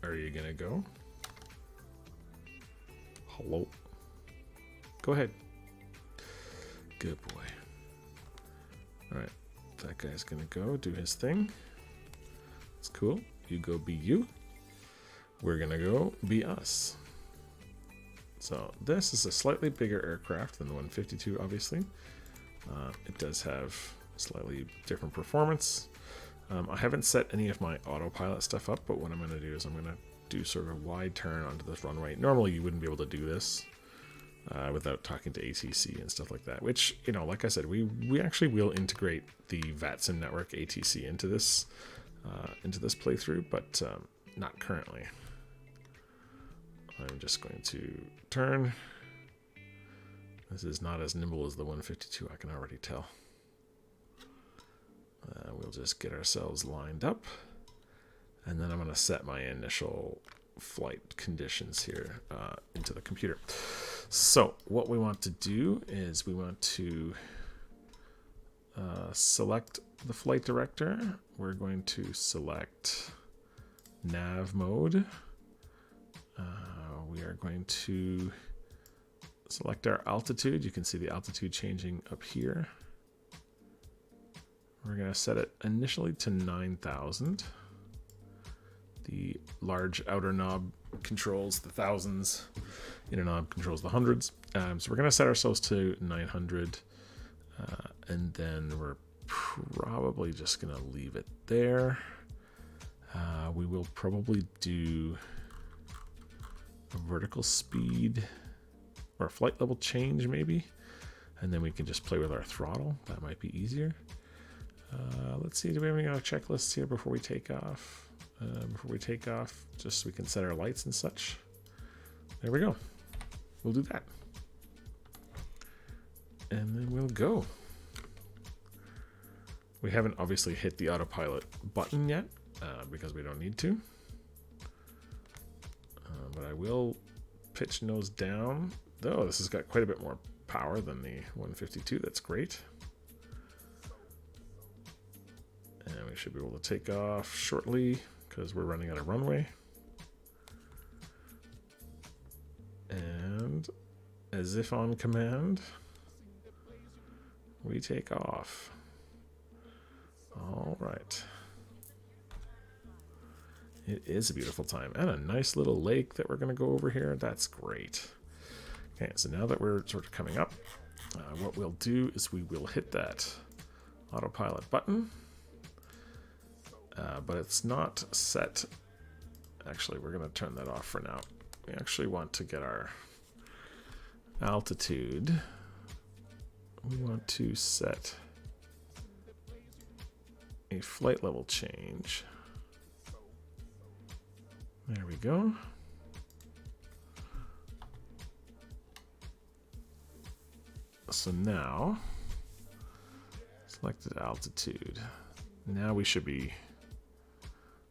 [SPEAKER 1] are you gonna go? Hello? Go ahead. Good boy. Alright, that guy's gonna go do his thing. It's cool. You go be you. We're gonna go be us. So this is a slightly bigger aircraft than the 152, obviously. It does have slightly different performance. I haven't set any of my autopilot stuff up, but what I'm going to do is I'm going to do sort of a wide turn onto this runway. Normally you wouldn't be able to do this without talking to ATC and stuff like that, which, you know, like I said, we actually will integrate the VATSIM network ATC into this playthrough, but not currently. I'm just going to turn. This is not as nimble as the 152, I can already tell. We'll just get ourselves lined up, and then I'm going to set my initial flight conditions here into the computer. So what we want to do is we want to select the flight director. We're going to select nav mode. We are going to select our altitude. You can see the altitude changing up here. We're going to set it initially to 9,000. The large outer knob controls the thousands, inner knob controls the hundreds. So we're going to set ourselves to 900, and then we're probably just going to leave it there. We will probably do a vertical speed or a flight level change maybe, and then we can just play with our throttle. That might be easier. Let's see, do we have any other checklists here before we take off? Just so we can set our lights and such. There we go. We'll do that. And then we'll go. We haven't obviously hit the autopilot button yet, because we don't need to. But I will pitch nose down. Though this has got quite a bit more power than the 152. That's great. And we should be able to take off shortly because we're running out of runway. And as if on command, we take off. All right. It is a beautiful time and a nice little lake that we're going to go over here. That's great. Okay, so now that we're sort of coming up, what we'll do is we will hit that autopilot button. But it's not set. Actually, we're going to turn that off for now. We actually want to get our altitude. We want to set a flight level change. There we go. So now, selected altitude. Now we should be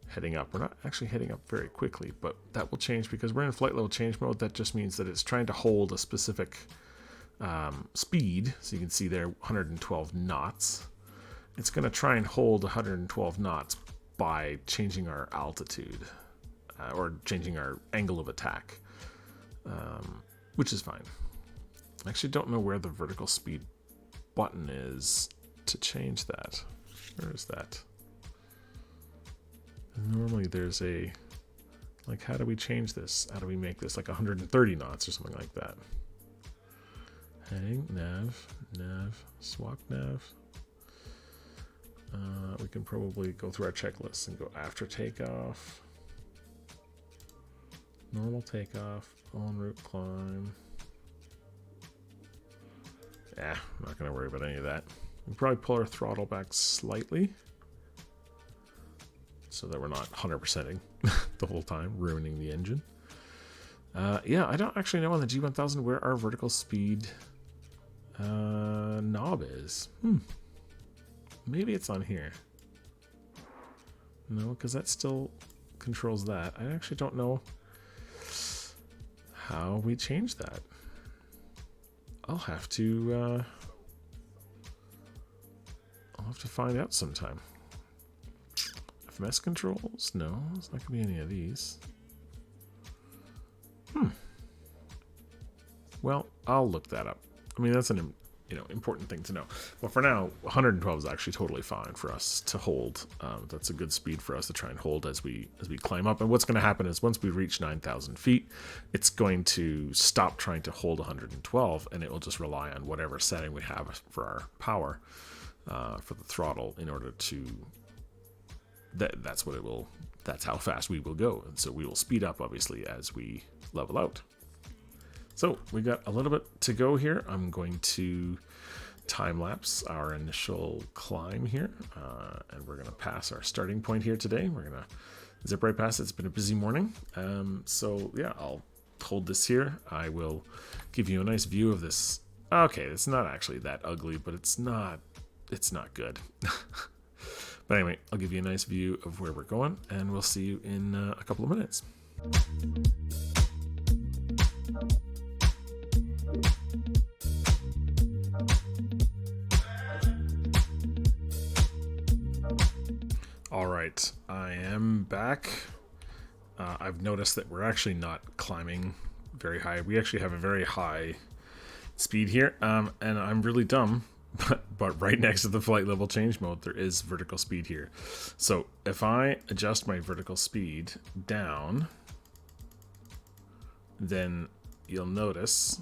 [SPEAKER 1] heading up. We're not actually heading up very quickly, but that will change because we're in flight level change mode. That just means that it's trying to hold a specific speed, so you can see there 112 knots. It's going to try and hold 112 knots by changing our altitude or changing our angle of attack, which is fine. I actually don't know where the vertical speed button is to change that. Where is that? Normally there's a, like, how do we change this? How do we make this like 130 knots or something like that? Heading, nav, swap nav. We can probably go through our checklist and go after takeoff, normal takeoff, en route climb. Yeah, I'm not going to worry about any of that. We'll probably pull our throttle back slightly so that we're not 100%ing the whole time, ruining the engine. Yeah, I don't actually know on the G1000 where our vertical speed knob is. Maybe it's on here. No, because that still controls that. I actually don't know how we change that. I'll have to find out sometime. FMS controls? No, it's not gonna be any of these. Well, I'll look that up. I mean, that's an important thing to know. But for now, 112 is actually totally fine for us to hold. That's a good speed for us to try and hold as we climb up. And what's going to happen is once we reach 9,000 feet, it's going to stop trying to hold 112, and it will just rely on whatever setting we have for our power for the throttle in order to. That's what it will. That's how fast we will go, and so we will speed up obviously as we level out. So we got a little bit to go here. I'm going to time-lapse our initial climb here, and we're going to pass our starting point here today. We're going to zip right past it. It's been a busy morning. So yeah, I'll hold this here. I will give you a nice view of this. Okay, it's not actually that ugly, but it's not good. But anyway, I'll give you a nice view of where we're going, and we'll see you in a couple of minutes. All right, I am back. I've noticed that we're actually not climbing very high. We actually have a very high speed here, and I'm really dumb, but right next to the flight level change mode, there is vertical speed here. So if I adjust my vertical speed down, then you'll notice,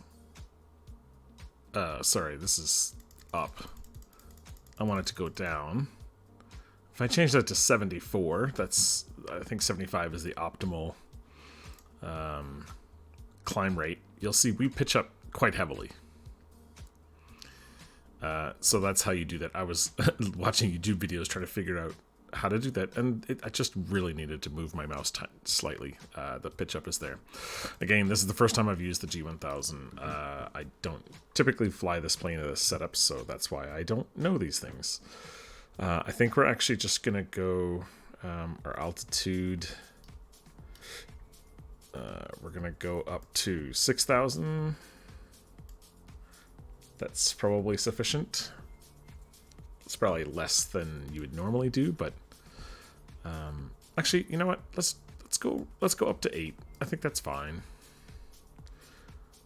[SPEAKER 1] sorry, this is up. I want it to go down. If I change that to 74, I think 75 is the optimal climb rate. You'll see we pitch up quite heavily. So that's how you do that. I was watching YouTube videos trying to figure out how to do that, and I just really needed to move my mouse slightly. The pitch up is there. Again, this is the first time I've used the G1000. I don't typically fly this plane in this setup, so that's why I don't know these things. I think we're actually just going to go our altitude. We're going to go up to 6,000. That's probably sufficient. It's probably less than you would normally do, but actually, you know what? Let's go up to 8. I think that's fine.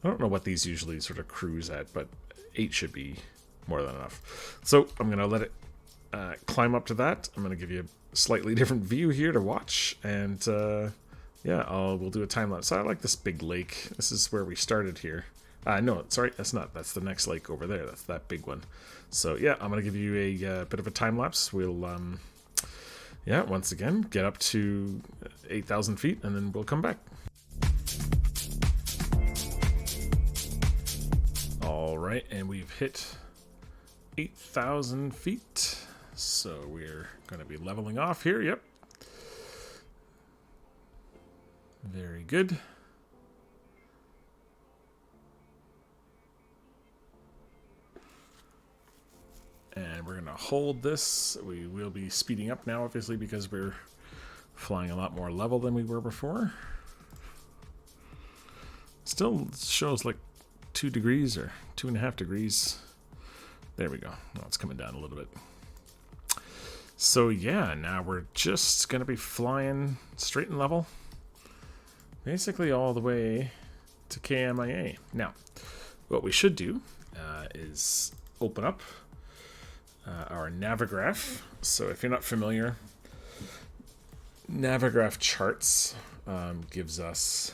[SPEAKER 1] I don't know what these usually sort of cruise at, but 8 should be more than enough. So I'm going to let it climb up to that. I'm going to give you a slightly different view here to watch, and yeah, we'll do a time lapse. So I like this big lake. This is where we started here. No, sorry, that's not. That's the next lake over there. That's that big one. So yeah, I'm going to give you a bit of a time lapse. We'll yeah, once again get up to 8,000 feet, and then we'll come back. All right, and we've hit 8,000 feet. So we're going to be leveling off here. Yep. Very good. And we're going to hold this. We will be speeding up now, obviously, because we're flying a lot more level than we were before. Still shows like 2 degrees or 2.5 degrees. There we go. Now it's coming down a little bit. So yeah, now we're just going to be flying straight and level, basically all the way to KMIA. Now, what we should do is open up our Navigraph. So if you're not familiar, Navigraph charts gives us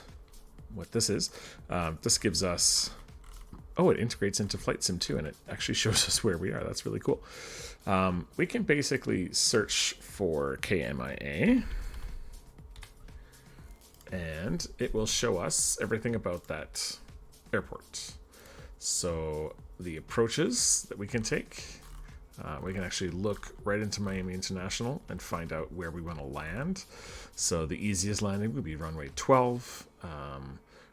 [SPEAKER 1] what this is. This gives us, oh, it integrates into Flight Sim too, and it actually shows us where we are. That's really cool. We can basically search for KMIA, and it will show us everything about that airport. So the approaches that we can take, we can actually look right into Miami International and find out where we want to land. So the easiest landing would be runway 12.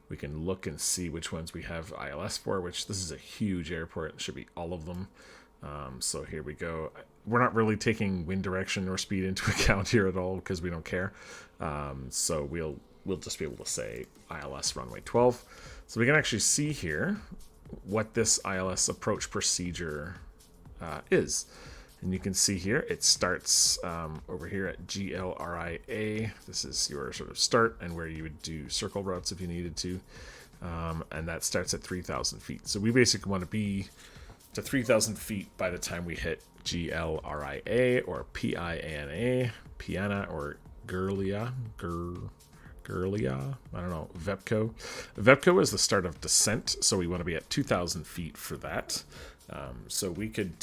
[SPEAKER 1] We can look and see which ones we have ILS for, which this is a huge airport. It should be all of them. So here we go. We're not really taking wind direction or speed into account here at all because we don't care. So we'll just be able to say ILS runway 12. So we can actually see here what this ILS approach procedure is. And you can see here it starts over here at GLRIA. This is your sort of start and where you would do circle routes if you needed to. And that starts at 3,000 feet. So we basically want to be to 3,000 feet by the time we hit GLRIA or PIANA, Piana or Gurlia, I don't know, VEPCO. VEPCO is the start of descent, so we want to be at 2,000 feet for that. So we could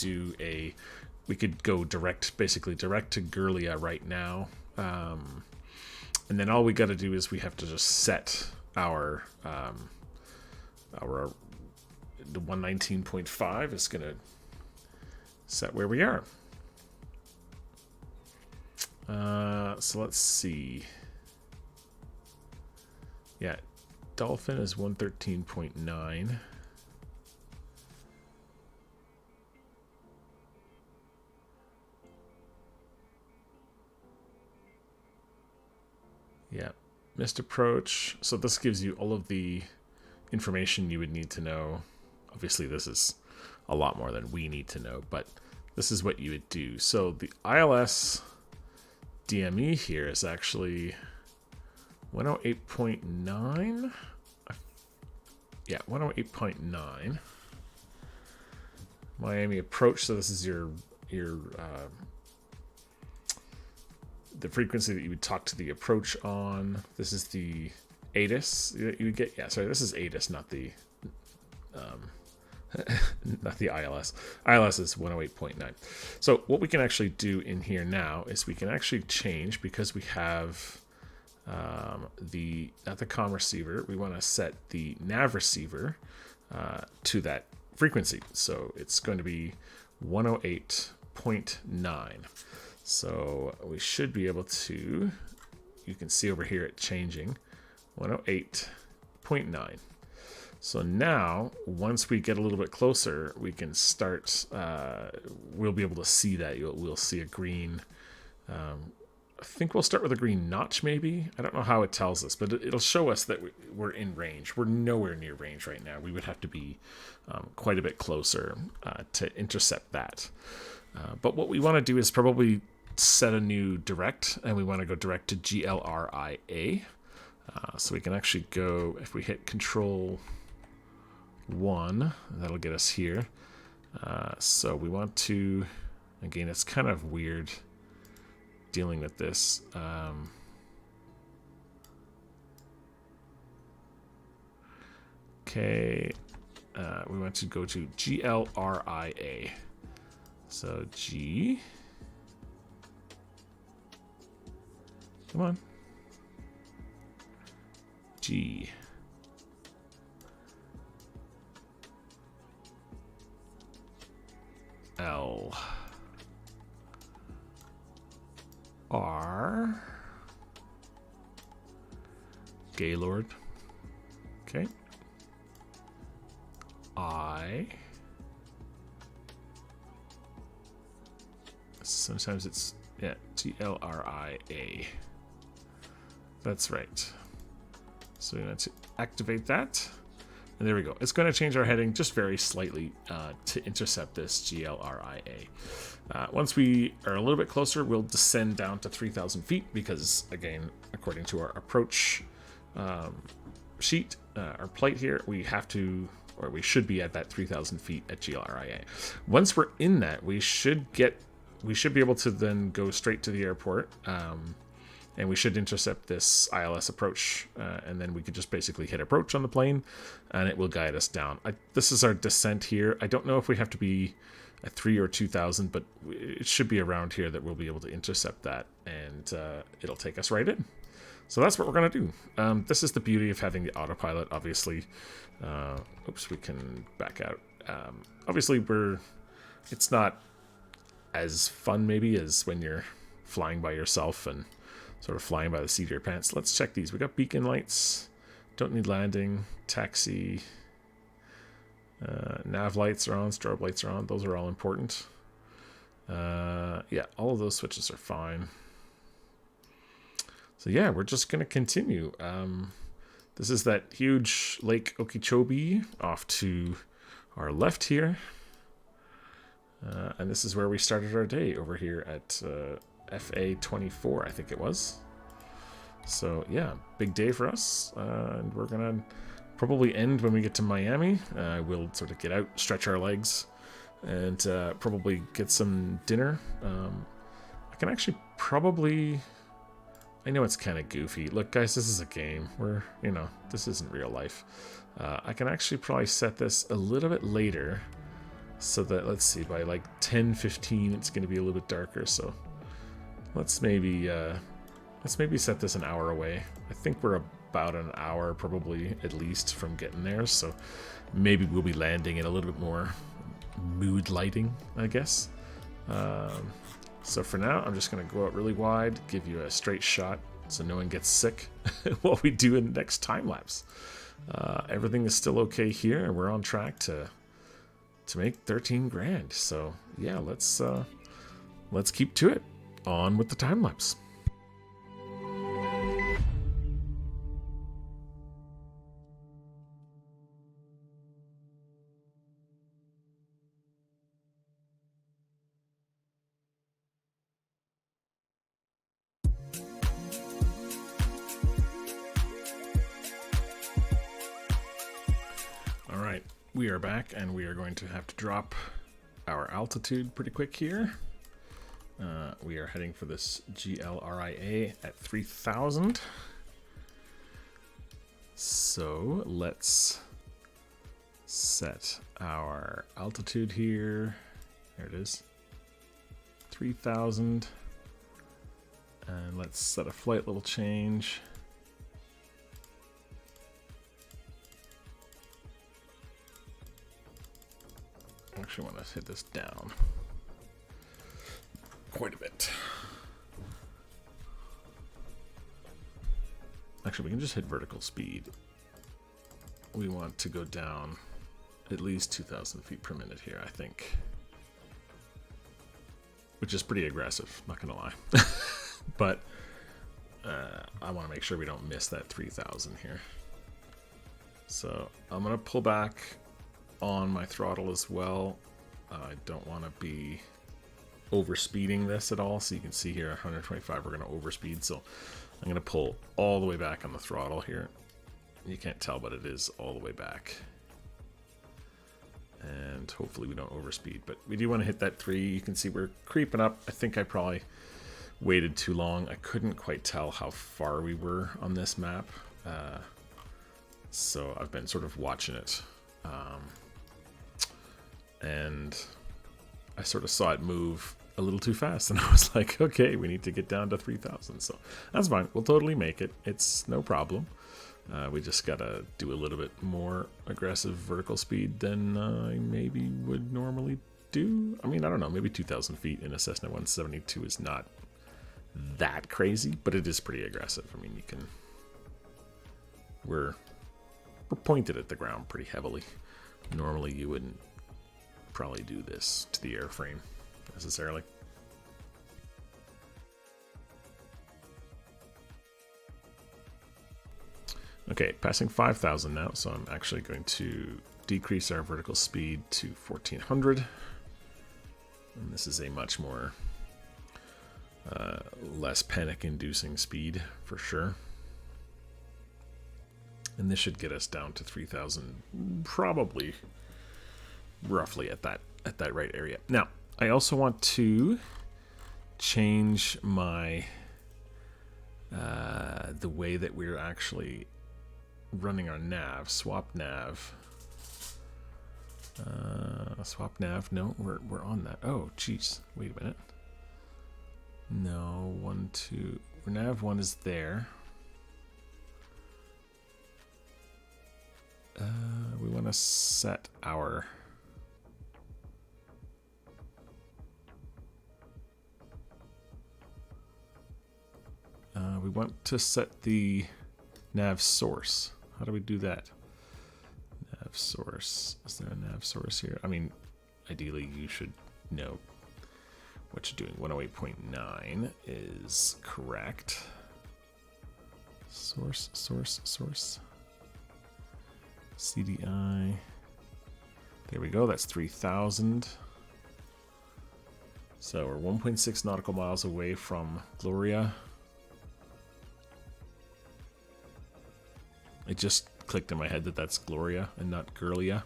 [SPEAKER 1] go direct, basically direct to Gurlia right now. And then all we got to do is we have to just set our the 119.5 is going to set where we are. So let's see. Yeah, Dolphin is 113.9. Yeah, missed approach. So this gives you all of the information you would need to know. Obviously, this is a lot more than we need to know, but this is what you would do. So the ILS DME here is actually 108.9. Yeah, 108.9. Miami approach. So this is your the frequency that you would talk to the approach on. This is the ATIS you would get. Yeah, sorry, this is ATIS, not the not the ILS. ILS is 108.9. So what we can actually do in here now is we can actually change, because we have at the comm receiver, we want to set the nav receiver to that frequency. So it's going to be 108.9. So we should be able to, you can see over here it changing, 108.9. So now, once we get a little bit closer, we can start, we'll be able to see that. We'll see a green, I think we'll start with a green notch maybe. I don't know how it tells us, but it'll show us that we're in range. We're nowhere near range right now. We would have to be quite a bit closer to intercept that. But what we want to do is probably set a new direct, and we want to go direct to GLRIA. So we can actually go, if we hit Control 1, that'll get us here. So we want to, again, it's kind of weird dealing with this. Okay, we want to go to GLRIA. So G. Come on. G. L. R. Gaylord. Okay. I. Sometimes it's, yeah, GLRIA. That's right. So we want to activate that. And there we go. It's going to change our heading just very slightly to intercept this GLRIA. Once we are a little bit closer, we'll descend down to 3,000 feet because, again, according to our approach sheet, our plate here, we have to, or we should be at that 3,000 feet at GLRIA. Once we're in that, we should be able to then go straight to the airport, and we should intercept this ILS approach, and then we could just basically hit approach on the plane, and it will guide us down. This is our descent here. I don't know if we have to be at 3 or 2,000, but it should be around here that we'll be able to intercept that, and it'll take us right in. So that's what we're going to do. This is the beauty of having the autopilot, obviously. Oops, we can back out. Obviously, it's not as fun maybe as when you're flying by yourself and sort of flying by the seat of your pants. Let's check these. We got beacon lights. Don't need landing. Taxi. Nav lights are on. Strobe lights are on. Those are all important. Yeah, all of those switches are fine. So yeah, we're just going to continue. This is that huge Lake Okeechobee off to our left here. And this is where we started our day over here at FA24, I think it was. So yeah, big day for us. And we're going to probably end when we get to Miami. We'll sort of get out, stretch our legs, and probably get some dinner. I can actually probably... I know it's kind of goofy. Look, guys, this is a game. This isn't real life. I can actually probably set this a little bit later so that, let's see, by like 10:15 it's going to be a little bit darker. So let's maybe set this an hour away. I think we're about an hour probably at least from getting there. So maybe we'll be landing in a little bit more mood lighting, I guess. So for now, I'm just going to go out really wide, give you a straight shot so no one gets sick while we do in the next time lapse. Everything is still okay here, and we're on track to make 13 grand. So yeah, let's keep to it. On with the time lapse. We are back, and we are going to have to drop our altitude pretty quick here. We are heading for this GLRIA at 3,000. So let's set our altitude here. There it is. 3,000. And let's set a flight level change. I actually want to hit this down quite a bit. Actually, we can just hit vertical speed. We want to go down at least 2,000 feet per minute here, I think. Which is pretty aggressive, not gonna lie. But I want to make sure we don't miss that 3,000 here. So I'm gonna pull back on my throttle as well. I don't want to be overspeeding this at all. So you can see here 125 we're going to overspeed, so I'm going to pull all the way back on the throttle here. You can't tell, but it is all the way back, and hopefully we don't overspeed, but we do want to hit that 3. You can see we're creeping up. I think I probably waited too long. I couldn't quite tell how far we were on this map, so I've been sort of watching it. And I sort of saw it move a little too fast, and I was like, okay, we need to get down to 3,000. So that's fine. We'll totally make it. It's no problem. We just got to do a little bit more aggressive vertical speed than I maybe would normally do. I mean, I don't know. Maybe 2,000 feet in a Cessna 172 is not that crazy, but it is pretty aggressive. I mean, we're pointed at the ground pretty heavily. Normally, you wouldn't probably do this to the airframe necessarily. Okay, passing 5,000 now, so I'm actually going to decrease our vertical speed to 1,400. And this is a much more less panic-inducing speed for sure. And this should get us down to 3,000, probably roughly at that right area. Now, I also want to change my the way that we're actually running our nav. Swap nav. Swap nav. No, we're on that. Oh, jeez. Wait a minute. No, 1, 2. Nav 1 is there. We want to set our we want to set the nav source. How do we do that? Nav source. Is there a nav source here? I mean, ideally you should know what you're doing. 108.9 is correct. Source. CDI. There we go. That's 3,000. So we're 1.6 nautical miles away from Gloria. It just clicked in my head that that's Gloria and not Girlia.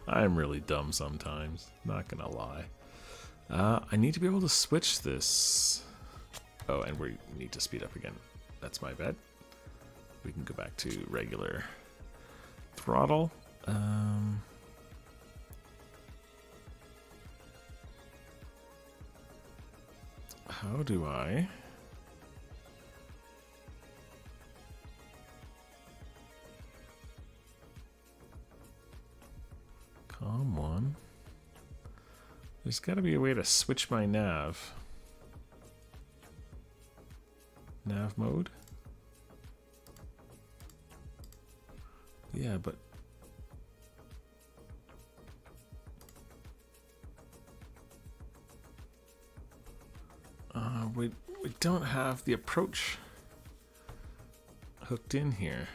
[SPEAKER 1] I'm really dumb sometimes, not gonna lie. I need to be able to switch this. Oh, and we need to speed up again. That's my bad. We can go back to regular throttle. How do I... Come on. There's got to be a way to switch my nav. Nav mode? Yeah, but... we don't have the approach hooked in here.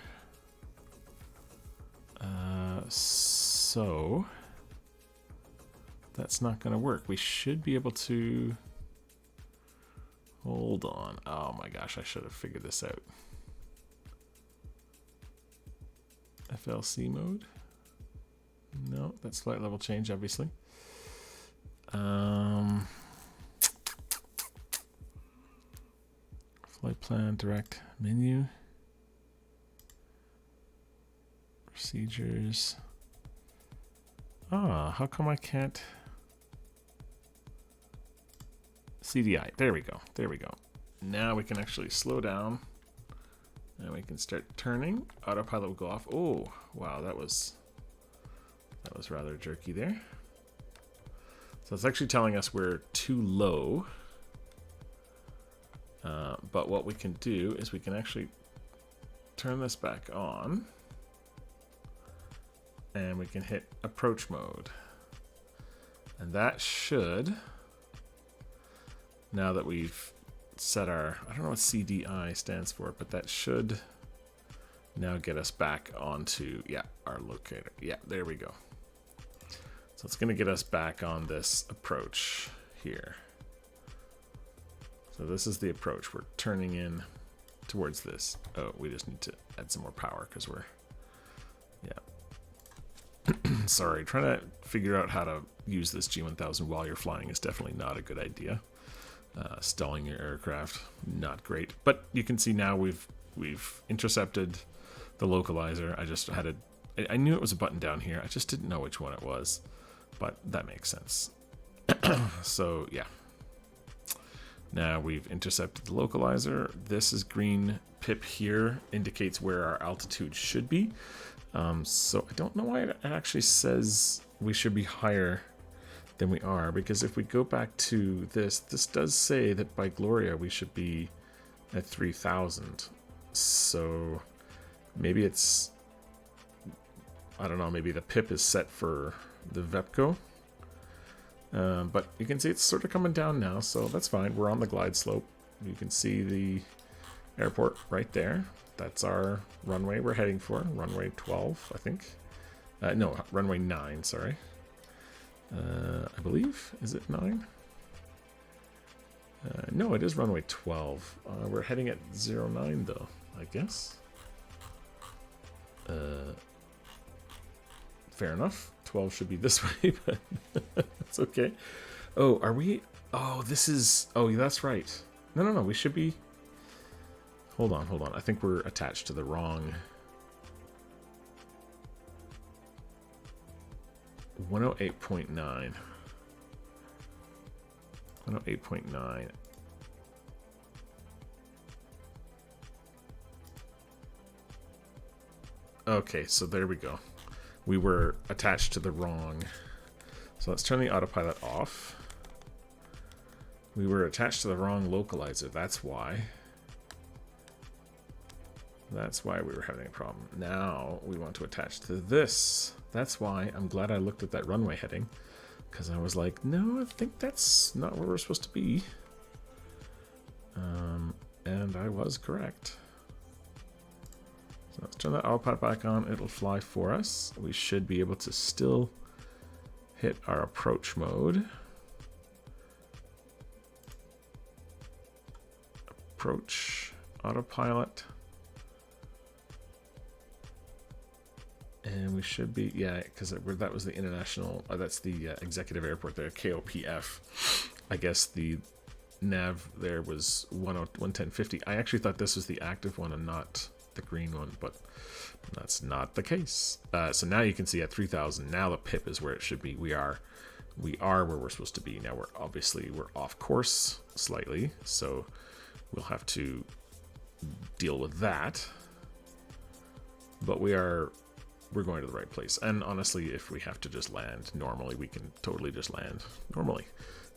[SPEAKER 1] So... that's not going to work. We should be able to... Hold on. Oh my gosh, I should have figured this out. FLC mode? No, that's flight level change, obviously. Flight plan, direct menu. Procedures. Ah, how come I can't... CDI. There we go. There we go. Now we can actually slow down. And we can start turning. Autopilot will go off. Oh, wow, that was rather jerky there. So it's actually telling us we're too low. But what we can do is we can actually turn this back on. And we can hit approach mode. And that should, now that we've set our, I don't know what CDI stands for, but that should now get us back onto, yeah, our locator. Yeah, there we go. So it's going to get us back on this approach here. So this is the approach. We're turning in towards this. Oh, we just need to add some more power because we're, yeah. Sorry, trying to figure out how to use this G1000 while you're flying is definitely not a good idea. Stalling your aircraft, not great. But you can see now we've intercepted the localizer. I just had I knew it was a button down here. I just didn't know which one it was, but that makes sense. So yeah. Now we've intercepted the localizer. This is green pip here, indicates where our altitude should be. So I don't know why it actually says we should be higher than we are, because if we go back to this does say that by Gloria we should be at 3,000. So maybe it's, I don't know, maybe the pip is set for the VEPCO. But you can see it's sort of coming down now, so that's fine. We're on the glide slope. You can see the airport right there. That's our runway we're heading for. Runway 12, I think. No, runway 9, sorry. I believe. Is it 9? No, it is runway 12. We're heading at 09 though, I guess. Fair enough. 12 should be this way, but it's okay. Oh, are we? Oh, this is... Oh, that's right. No. We should be... Hold on. I think we're attached to the wrong... 108.9. 108.9. Okay, so there we go. We were attached to the wrong... So let's turn the autopilot off. We were attached to the wrong localizer, that's why. That's why we were having a problem. Now we want to attach to this. That's why I'm glad I looked at that runway heading, because I was like, no, I think that's not where we're supposed to be. And I was correct. So let's turn that autopilot back on. It'll fly for us. We should be able to still hit our approach mode. Approach, autopilot. And we should be, yeah, because that was the international, that's the executive airport there, KOPF. I guess the nav there was 110.50. I actually thought this was the active one and not the green one, but that's not the case. So now you can see at 3,000, now the pip is where it should be. We are where we're supposed to be. Now we're off course slightly, so we'll have to deal with that. But we're going to the right place. And honestly, if we have to just land normally, we can totally just land normally.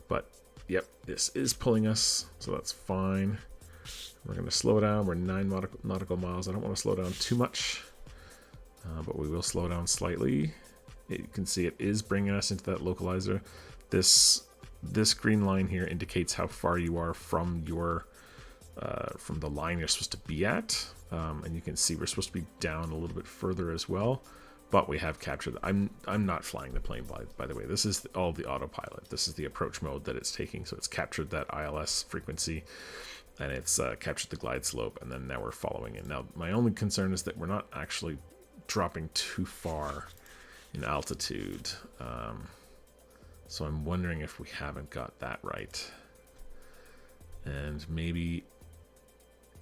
[SPEAKER 1] But yep, this is pulling us, so that's fine. We're going to slow down. We're 9 nautical miles. I don't want to slow down too much, but we will slow down slightly. You can see it is bringing us into that localizer. This green line here indicates how far you are from your from the line you're supposed to be at. And you can see we're supposed to be down a little bit further as well, but we have captured. I'm not flying the plane, by the way. This is all the autopilot. This is the approach mode that it's taking. So it's captured that ILS frequency, and it's captured the glide slope, and then now we're following it. Now my only concern is that we're not actually dropping too far in altitude. So I'm wondering if we haven't got that right, and maybe,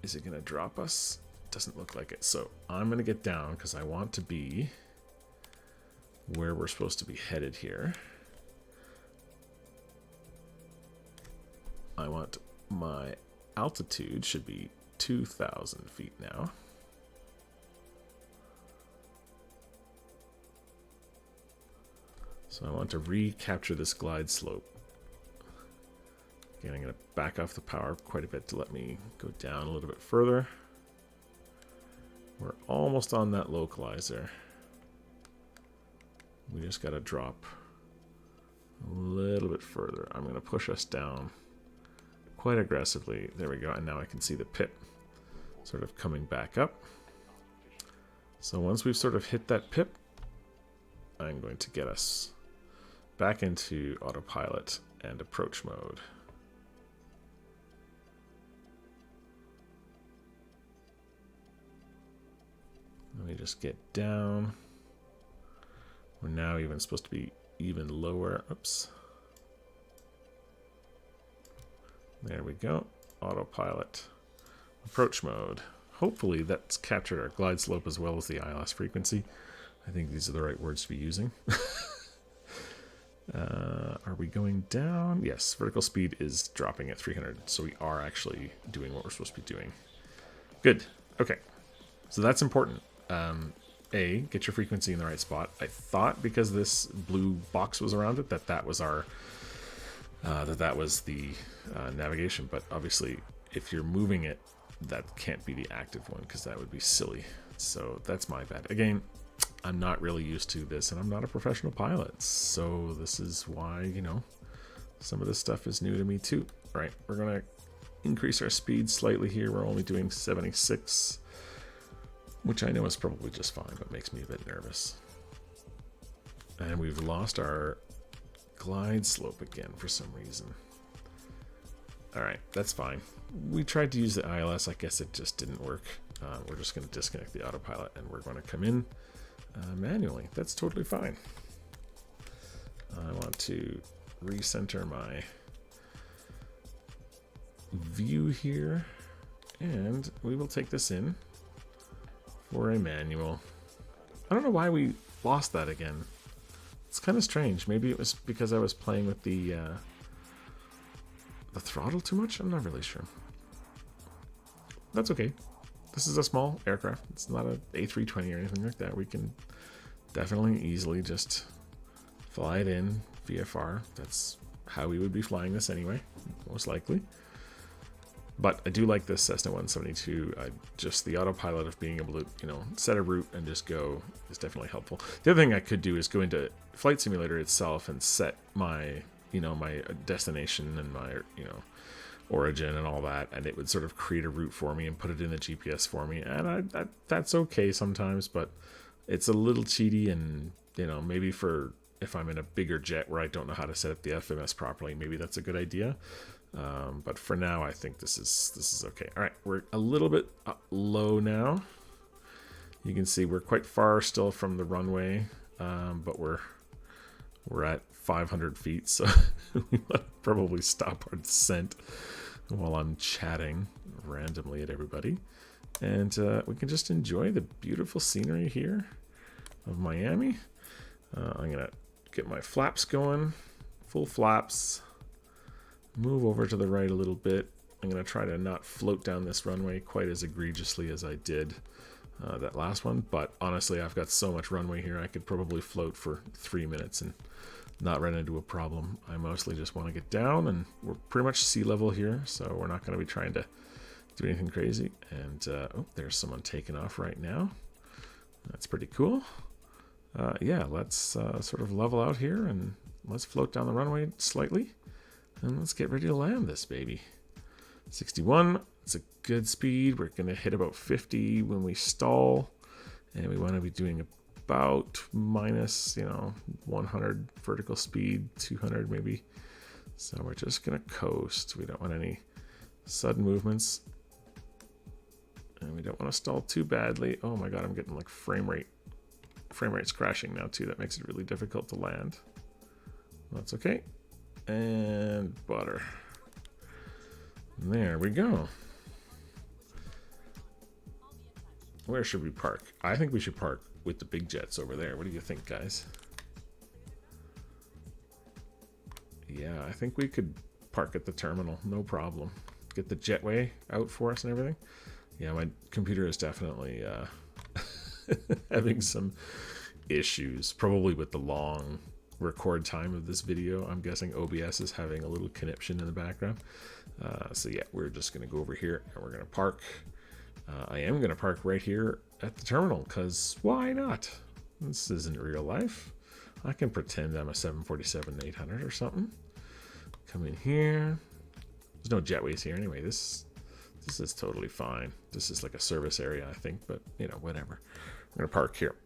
[SPEAKER 1] is it going to drop us? Doesn't look like it. So I'm going to get down because I want to be where we're supposed to be headed here. I want my altitude should be 2,000 feet now. So I want to recapture this glide slope. Again, I'm going to back off the power quite a bit to let me go down a little bit further. We're almost on that localizer. We just got to drop a little bit further. I'm going to push us down quite aggressively. There we go. And now I can see the pip sort of coming back up. So once we've sort of hit that pip, I'm going to get us back into autopilot and approach mode. Let me just get down. We're now even supposed to be even lower. Oops. There we go. Autopilot. Approach mode. Hopefully that's captured our glide slope as well as the ILS frequency. I think these are the right words to be using. Are we going down? Yes, vertical speed is dropping at 300. So we are actually doing what we're supposed to be doing. Good. Okay. So that's important. A, get your frequency in the right spot. I thought because this blue box was around it that was our that was the navigation, but obviously if you're moving it, that can't be the active one because that would be silly. So that's my bad. Again, I'm not really used to this, and I'm not a professional pilot, so this is why, you know, some of this stuff is new to me too. Right, we're gonna increase our speed slightly here. We're only doing 76, which I know is probably just fine, but makes me a bit nervous. And we've lost our glide slope again for some reason. All right, that's fine. We tried to use the ILS. I guess it just didn't work. We're just going to disconnect the autopilot, and we're going to come in manually. That's totally fine. I want to recenter my view here, and we will take this in for a manual. I don't know why we lost that again. It's kind of strange. Maybe it was because I was playing with the throttle too much? I'm not really sure. That's okay. This is a small aircraft. It's not an A320 or anything like that. We can definitely easily just fly it in VFR. That's how we would be flying this anyway, most likely. But I do like this Cessna 172. Just the autopilot of being able to, set a route and just go is definitely helpful. The other thing I could do is go into Flight Simulator itself and set my, my destination and my, origin and all that, and it would sort of create a route for me and put it in the GPS for me. And that's okay sometimes, but it's a little cheaty, and maybe for if I'm in a bigger jet where I don't know how to set up the FMS properly, maybe that's a good idea. But for now, I think this is okay. All right, we're a little bit low now. You can see we're quite far still from the runway, but we're at 500 feet, so we might probably stop our descent while I'm chatting randomly at everybody. And we can just enjoy the beautiful scenery here of Miami. I'm going to get my flaps going, full flaps. Move over to the right a little bit. I'm going to try to not float down this runway quite as egregiously as I did that last one. But honestly, I've got so much runway here, I could probably float for 3 minutes and not run into a problem. I mostly just want to get down, and we're pretty much sea level here, so we're not going to be trying to do anything crazy. And oh, there's someone taking off right now. That's pretty cool. Yeah, let's sort of level out here, and let's float down the runway slightly. And let's get ready to land this baby. 61, it's a good speed. We're going to hit about 50 when we stall. And we want to be doing about minus, 100 vertical speed, 200 maybe. So we're just going to coast. We don't want any sudden movements. And we don't want to stall too badly. Oh my god, I'm getting like frame rate's crashing now too. That makes it really difficult to land. That's okay. And butter. There we go. Where should we park? I think we should park with the big jets over there. What do you think, guys? Yeah, I think we could park at the terminal, no problem. Get the jetway out for us and everything. Yeah, my computer is definitely having some issues, probably with the long record time of this video. I'm guessing OBS is having a little conniption in the background. So yeah, we're just going to go over here and we're going to park. I am going to park right here at the terminal, because why not? This isn't real life. I can pretend I'm a 747-800 or something. Come in here. There's no jetways here anyway. This is totally fine. This is like a service area, I think, but whatever. We're going to park here.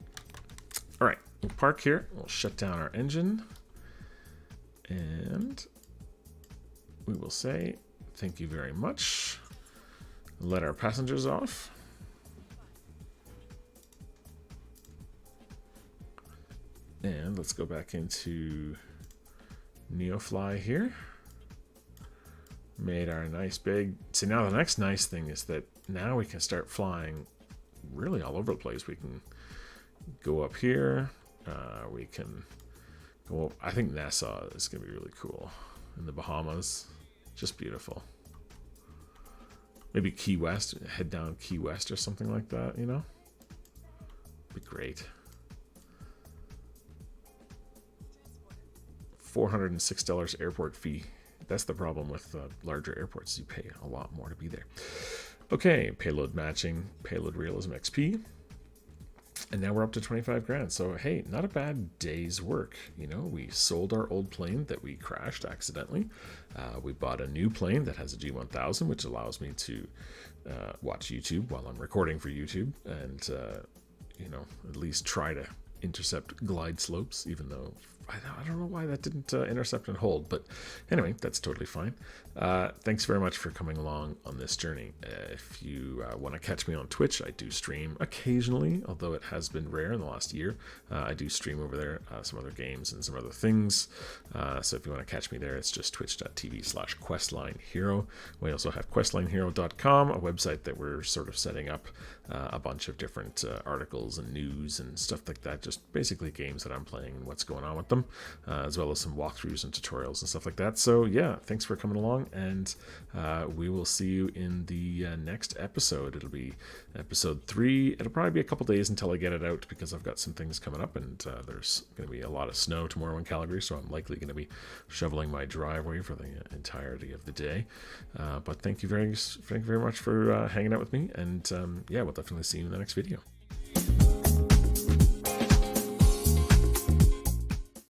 [SPEAKER 1] All right, we'll park here. We'll shut down our engine. And we will say thank you very much. Let our passengers off. And let's go back into Neofly here. Made our nice big... See, now the next nice thing is that now we can start flying really all over the place. We can go up here. We can go... I think Nassau is going to be really cool. In the Bahamas. Just beautiful. Maybe Key West. Head down Key West or something like that, Be great. $406 airport fee. That's the problem with larger airports. You pay a lot more to be there. Okay, payload matching, payload realism XP. And now we're up to 25 grand. So, hey, not a bad day's work. You know, we sold our old plane that we crashed accidentally. We bought a new plane that has a G1000, which allows me to watch YouTube while I'm recording for YouTube and, you know, at least try to intercept glide slopes, even though I don't know why that didn't intercept and hold, but anyway, that's totally fine. Thanks very much for coming along on this journey. If you want to catch me on Twitch, I do stream occasionally, although it has been rare in the last year. I do stream over there some other games and some other things. So if you want to catch me there, it's just twitch.tv/QuestlineHero. We also have QuestlineHero.com, a website that we're sort of setting up a bunch of different articles and news and stuff like that, just basically games that I'm playing and what's going on with them, as well as some walkthroughs and tutorials and stuff like that. So yeah, thanks for coming along, and we will see you in the next episode. It'll be episode 3. It'll probably be a couple days until I get it out because I've got some things coming up, and there's going to be a lot of snow tomorrow in Calgary, so I'm likely going to be shoveling my driveway for the entirety of the day. But thank you very much for hanging out with me, and yeah, we'll definitely see you in the next video.